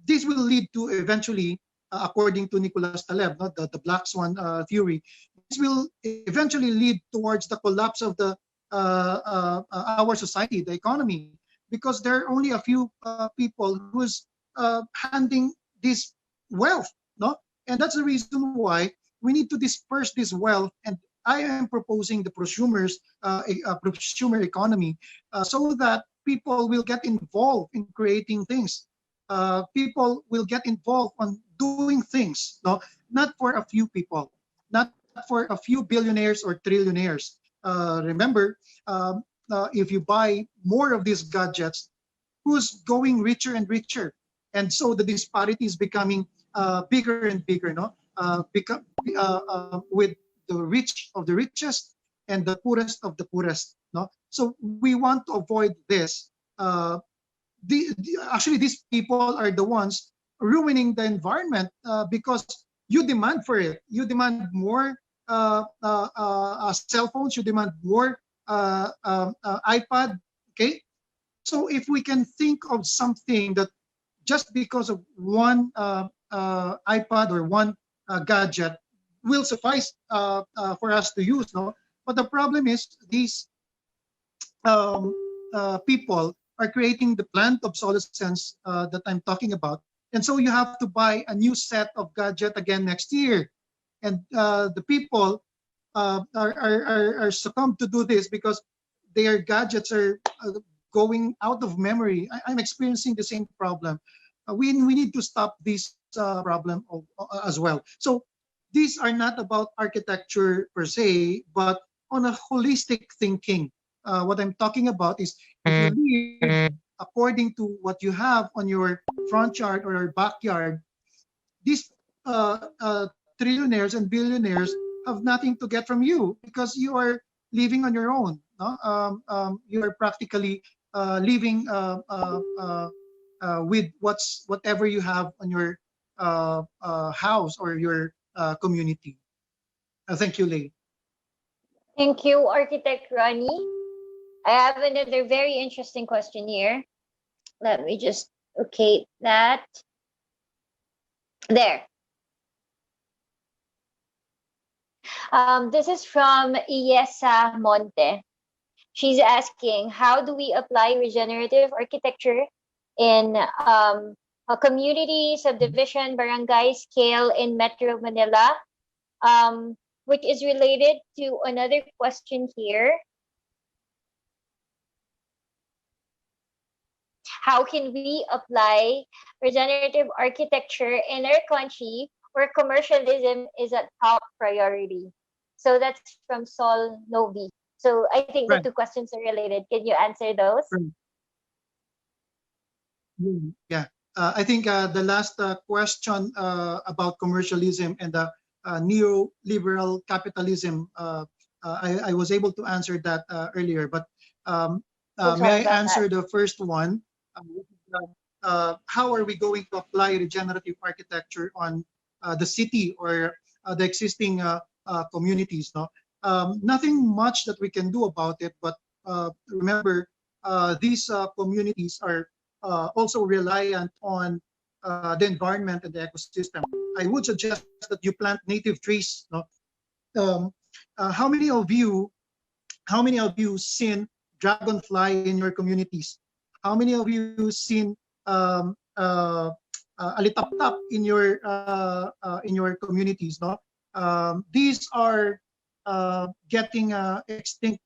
this will lead to eventually, according to Nicholas Taleb, no, the Black Swan theory, this will eventually lead towards the collapse of our society, the economy, because there are only a few people who's handing this wealth, no? And that's the reason why we need to disperse this wealth. And I am proposing the prosumer economy, so that people will get involved in creating things. People will get involved on doing things, no? Not for a few people, not for a few billionaires or trillionaires. Remember, if you buy more of these gadgets, who's going richer and richer? And so the disparity is becoming bigger and bigger, no? With the rich of the richest and the poorest of the poorest, no? So we want to avoid this. Actually, these people are the ones ruining the environment because you demand for it. You demand more cell phones. You demand more iPad. Okay, so if we can think of something that just because of one iPad or one gadget will suffice for us to use, no? But the problem is these people are creating the planned obsolescence that I'm talking about. And so you have to buy a new set of gadget again next year. And the people are succumbed to do this because their gadgets are going out of memory. I'm experiencing the same problem. We need to stop this problem as well. So these are not about architecture per se, but on a holistic thinking. What I'm talking about is if you live according to what you have on your front yard or your backyard, these trillionaires and billionaires have nothing to get from you because you are living on your own. No? You are practically living with whatever you have on your house or your community. Thank you, Lei. Thank you, Architect Ronnie. I have another very interesting question here. Let me just locate that. There. This is from Iesa Monte. She's asking, how do we apply regenerative architecture in a community, subdivision, barangay scale in Metro Manila? Which is related to another question here. How can we apply regenerative architecture in our country where commercialism is a top priority? So that's from Sol Novi. So I think the two questions are related. Can you answer those? Yeah, I think the last question about commercialism and the neoliberal capitalism, I was able to answer that earlier, but may I answer the first one? How are we going to apply regenerative architecture on the city or the existing communities? No, nothing much that we can do about it, but remember, these communities are also reliant on the environment and the ecosystem. I would suggest that you plant native trees. No? How many of you seen dragonfly in your communities? How many of you seen alitaptap in your communities? No, these are getting extinct.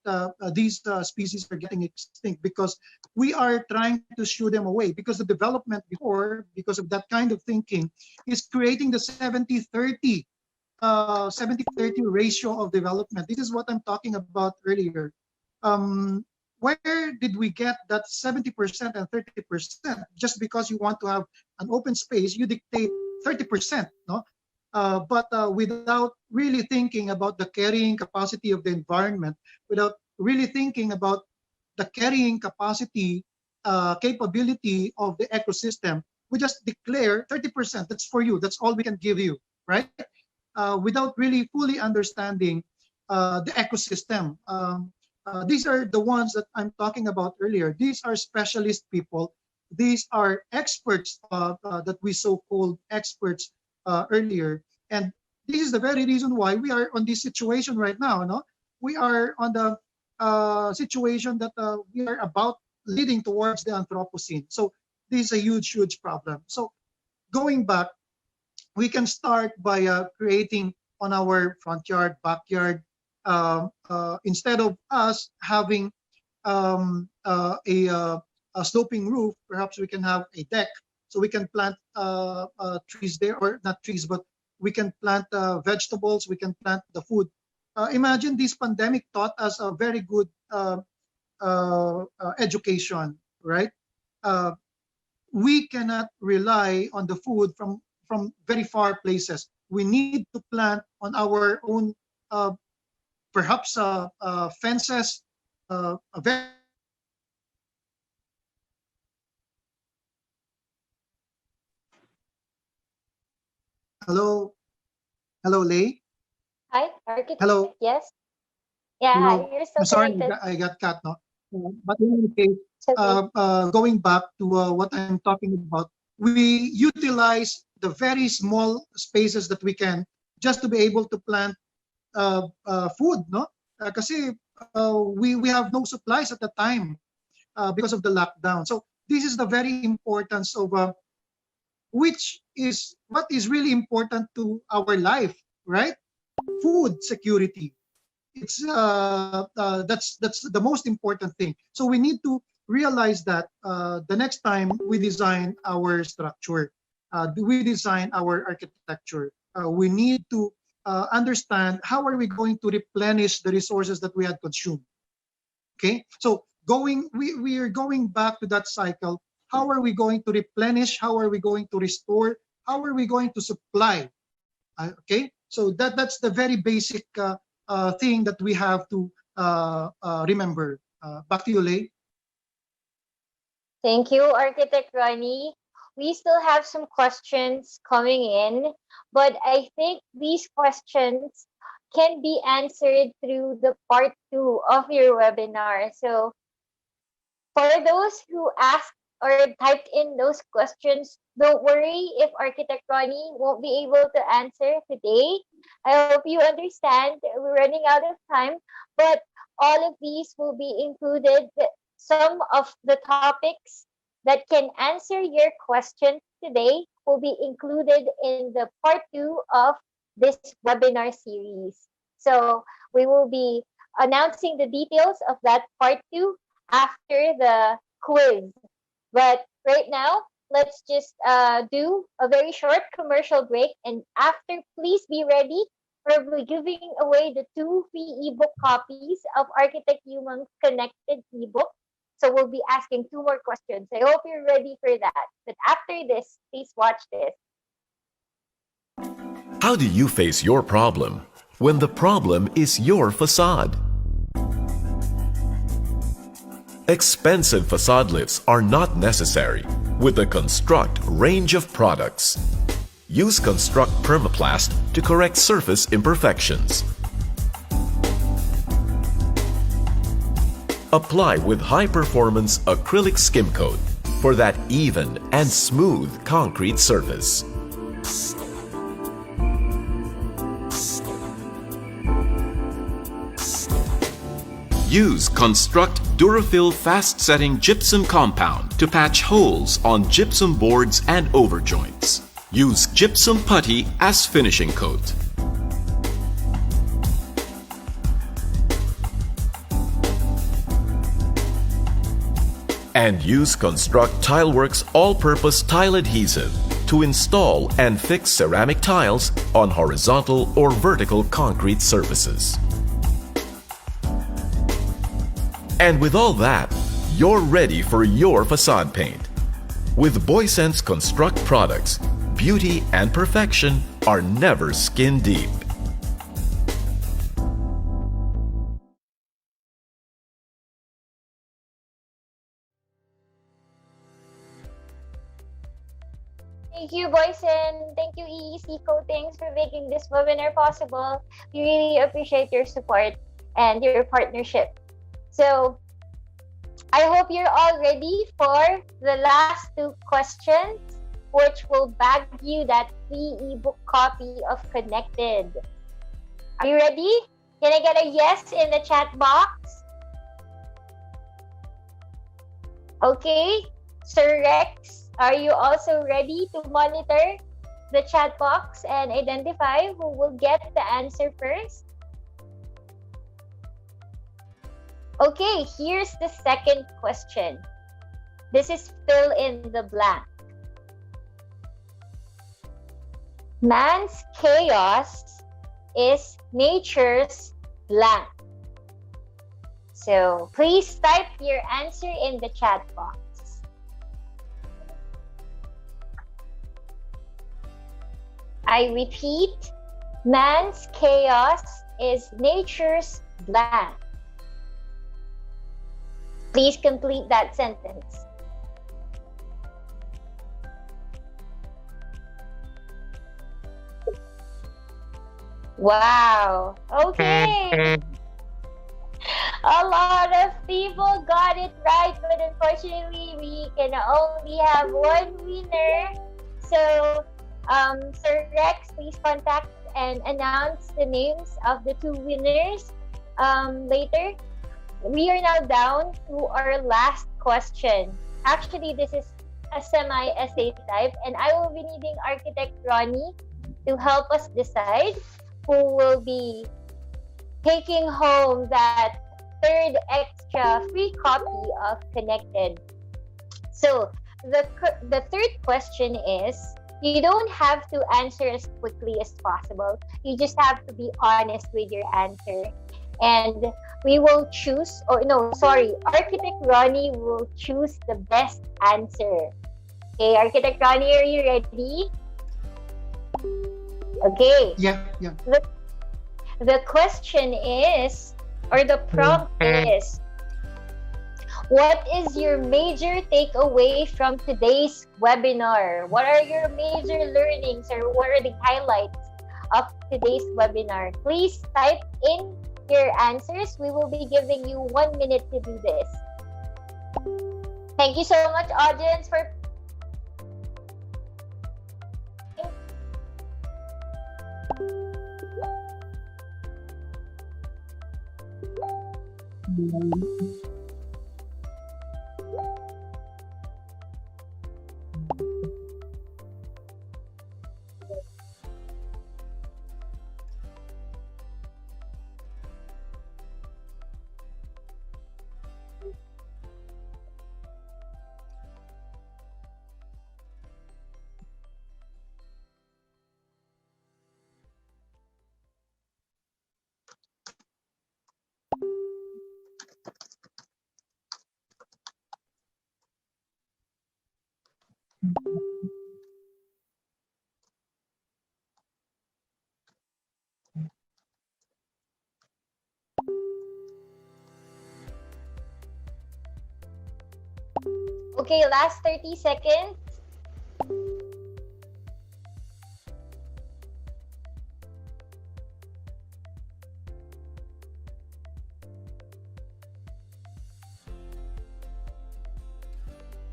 These species are getting extinct because we are trying to shoo them away, because the development before, because of that kind of thinking, is creating the 70-30 ratio of development. This is what I'm talking about earlier. Where did we get that 70% and 30%? Just because you want to have an open space, you dictate 30%, no? But without really thinking about the carrying capacity of the environment, without really thinking about the carrying capacity, capability of the ecosystem, we just declare 30%. That's for you. That's all we can give you, right? Without really fully understanding the ecosystem. These are the ones that I'm talking about earlier. These are specialist people. These are experts that we so-called experts earlier. And this is the very reason why we are on this situation right now. No? We are on the situation that we are about leading towards the Anthropocene. So this is a huge, huge problem. So going back, we can start by creating on our front yard, backyard, instead of us having a sloping roof, perhaps we can have a deck, so we can plant trees there, or not trees, but we can plant vegetables, we can plant the food. Imagine this pandemic taught us a very good education, right? We cannot rely on the food from very far places. We need to plant on our own, perhaps fences, Hello, hello, Lei. Hi, Architect. Hello. Yes. Yeah, Hello. hi. You're still I'm sorry, connected. I got cut. No, but in any case, Okay. going back to what I'm talking about, we utilize the very small spaces that we can just to be able to plant food, no? Kasi we have no supplies at the time because of the lockdown. So this is the very importance of which is what is really important to our life, right? Food security. It's that's the most important thing. So we need to realize that the next time we design our structure, we design our architecture, we need to understand how are we going to replenish the resources that we had consumed. Okay, so we are going back to that cycle. How are we going to replenish? How are we going to restore? How are we going to supply? Okay, so that's the very basic thing that we have to remember. Back to you, Lei. Thank you, Architect Ronnie. We still have some questions coming in, but I think these questions can be answered through the part two of your webinar. So for those who asked or typed in those questions, don't worry if Architect Ronnie won't be able to answer today. I hope you understand we're running out of time, but all of these will be included. Some of the topics that can answer your questions today will be included in the part two of this webinar series. So we will be announcing the details of that part two after the quiz. But right now, let's just do a very short commercial break. And after, please be ready. We're giving away the 2 free ebook copies of Architect Yumang's Connected ebook. So we'll be asking 2 more questions. I hope you're ready for that. But after this, please watch this. How do you face your problem when the problem is your facade? Expensive facade lifts are not necessary with the Construct range of products. Use Construct Permaplast to correct surface imperfections. Apply with high-performance acrylic skim coat for that even and smooth concrete surface. Use Construct Durafil fast-setting gypsum compound to patch holes on gypsum boards and overjoints. Use gypsum putty as finishing coat. And use Construct Tileworks all-purpose tile adhesive to install and fix ceramic tiles on horizontal or vertical concrete surfaces. And with all that, you're ready for your facade paint. With Boysense Construct products, beauty and perfection are never skin deep. Thank you, Boysen. Thank you, EEC Coatings, for making this webinar possible. We really appreciate your support and your partnership. So, I hope you're all ready for the last 2 questions, which will bag you that free ebook copy of Connected. Are you ready? Can I get a yes in the chat box? Okay, Sir Rex, are you also ready to monitor the chat box and identify who will get the answer first? Okay, here's the second question. This is fill in the blank. Man's chaos is nature's blank. So please type your answer in the chat box. I repeat, man's chaos is nature's blank. Please complete that sentence. Wow. Okay. A lot of people got it right, but unfortunately, we can only have 1 winner. So, Sir Rex, please contact and announce the names of the 2 winners later. We are now down to our last question. Actually, this is a semi-essay type, and I will be needing Architect Ronnie to help us decide who will be taking home that 3rd extra free copy of Connected. So, the 3rd question is, you don't have to answer as quickly as possible. You just have to be honest with your answer. And we will choose, Architect Ronnie will choose the best answer. Okay, Architect Ronnie, are you ready? Okay. Yeah. The question is, or the prompt is, What is your major takeaway from today's webinar? What are your major learnings, or what are the highlights of today's webinar? Please type in your answers. We will be giving you 1 minute to do this. Thank you so much, audience, for okay, last 30 seconds.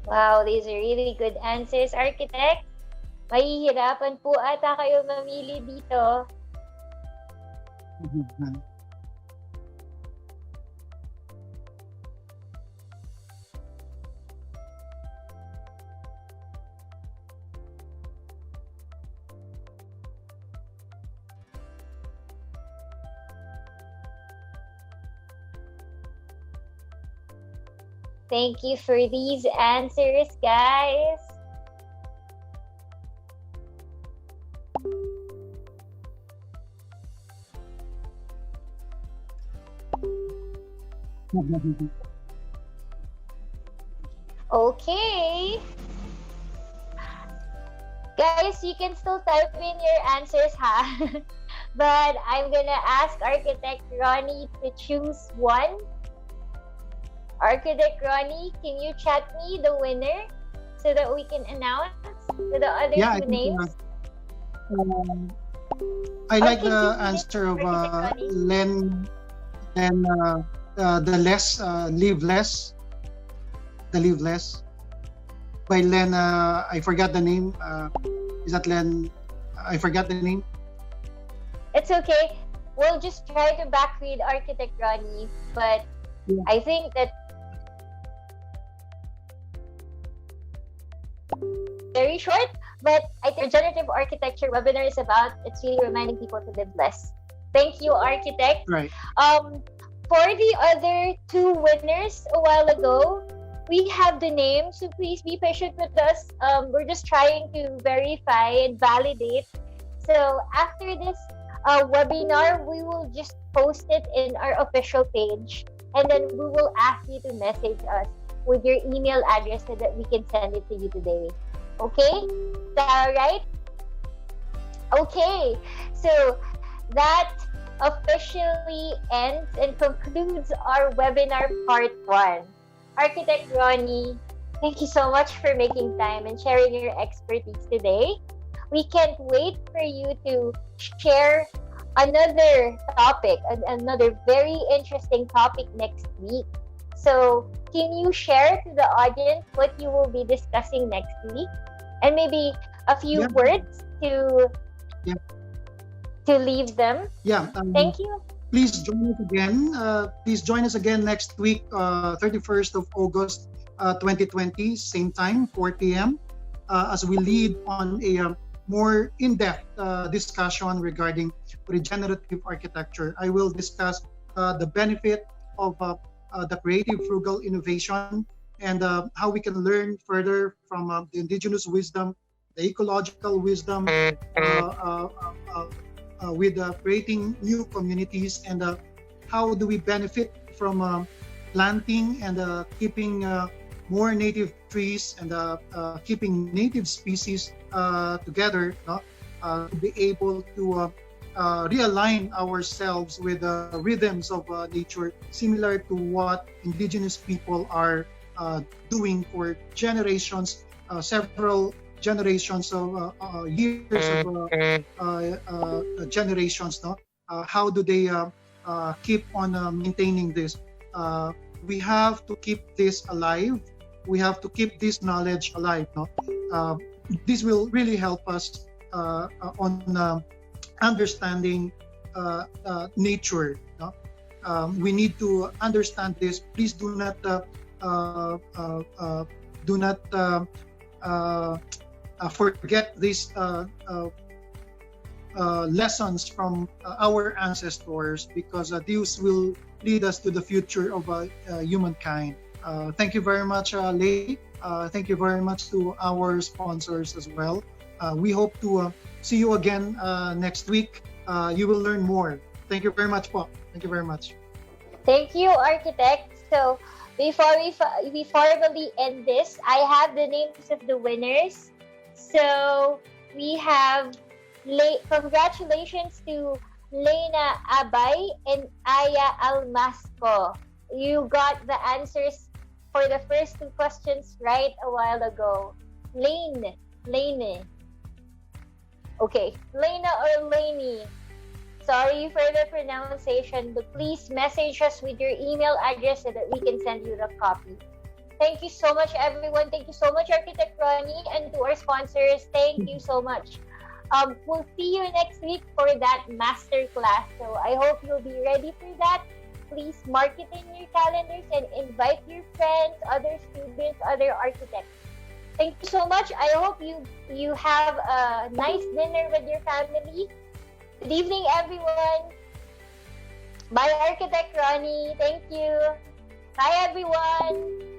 Wow, these are really good answers, Architect. Mahihirapan po ata kayo mamili dito. Thank you for these answers, guys. Okay. Guys, you can still type in your answers, ha? But I'm gonna ask Architect Ronnie to choose one. Architect Ronnie, can you chat me the winner so that we can announce to the other two names? I like the answer of Len, the less, live less, the live less. By Len, I forgot the name. Is that Len? I forgot the name. It's okay. We'll just try to back read Architect Ronnie, but yeah. I think that very short, but I think regenerative architecture webinar is about, it's really reminding people to live less. Thank you, Architect. Right. For the other two winners a while ago, we have the names, so please be patient with us. We're just trying to verify and validate. So after this webinar, we will just post it in our official page, and then we will ask you to message us with your email address so that we can send it to you today. Okay? Is that all right? Okay. So that officially ends and concludes our webinar part 1. Architect Ronnie, thank you so much for making time and sharing your expertise today. We can't wait for you to share another topic, another very interesting topic next week. So can you share to the audience what you will be discussing next week? And maybe a few words to leave them? Yeah. Thank you. Please join us again. Please join us again next week, 31st of August, 2020, same time, 4 p.m., as we lead on a more in-depth discussion regarding regenerative architecture. I will discuss the benefit of the creative frugal innovation and how we can learn further from the indigenous wisdom, the ecological wisdom, with creating new communities, and how do we benefit from planting and keeping more native trees and keeping native species together to be able to realign ourselves with the rhythms of nature, similar to what indigenous people are doing for generations, several generations of years of generations. No, how do they keep on maintaining this? We have to keep this alive. We have to keep this knowledge alive. No, this will really help us on understanding nature. No? We need to understand this. Please do not forget these lessons from our ancestors, because these will lead us to the future of humankind. Thank you very much, Lei. Thank you very much to our sponsors as well. We hope to see you again next week. You will learn more. Thank you very much, po. Thank you very much. Thank you, Architect. So before we formally end this, I have the names of the winners. So we have congratulations to Lena Abay and Aya Almasco. You got the answers for the first two questions right a while ago. Lane. Okay, Lena or Laney. Sorry for the pronunciation, but please message us with your email address so that we can send you the copy. Thank you so much, everyone. Thank you so much, Architect Ronnie, and to our sponsors. Thank you so much. We'll see you next week for that masterclass. So I hope you'll be ready for that. Please mark it in your calendars and invite your friends, other students, other architects. Thank you so much. I hope you have a nice dinner with your family. Good evening, everyone. Bye, Architect Ronnie. Thank you. Bye, everyone.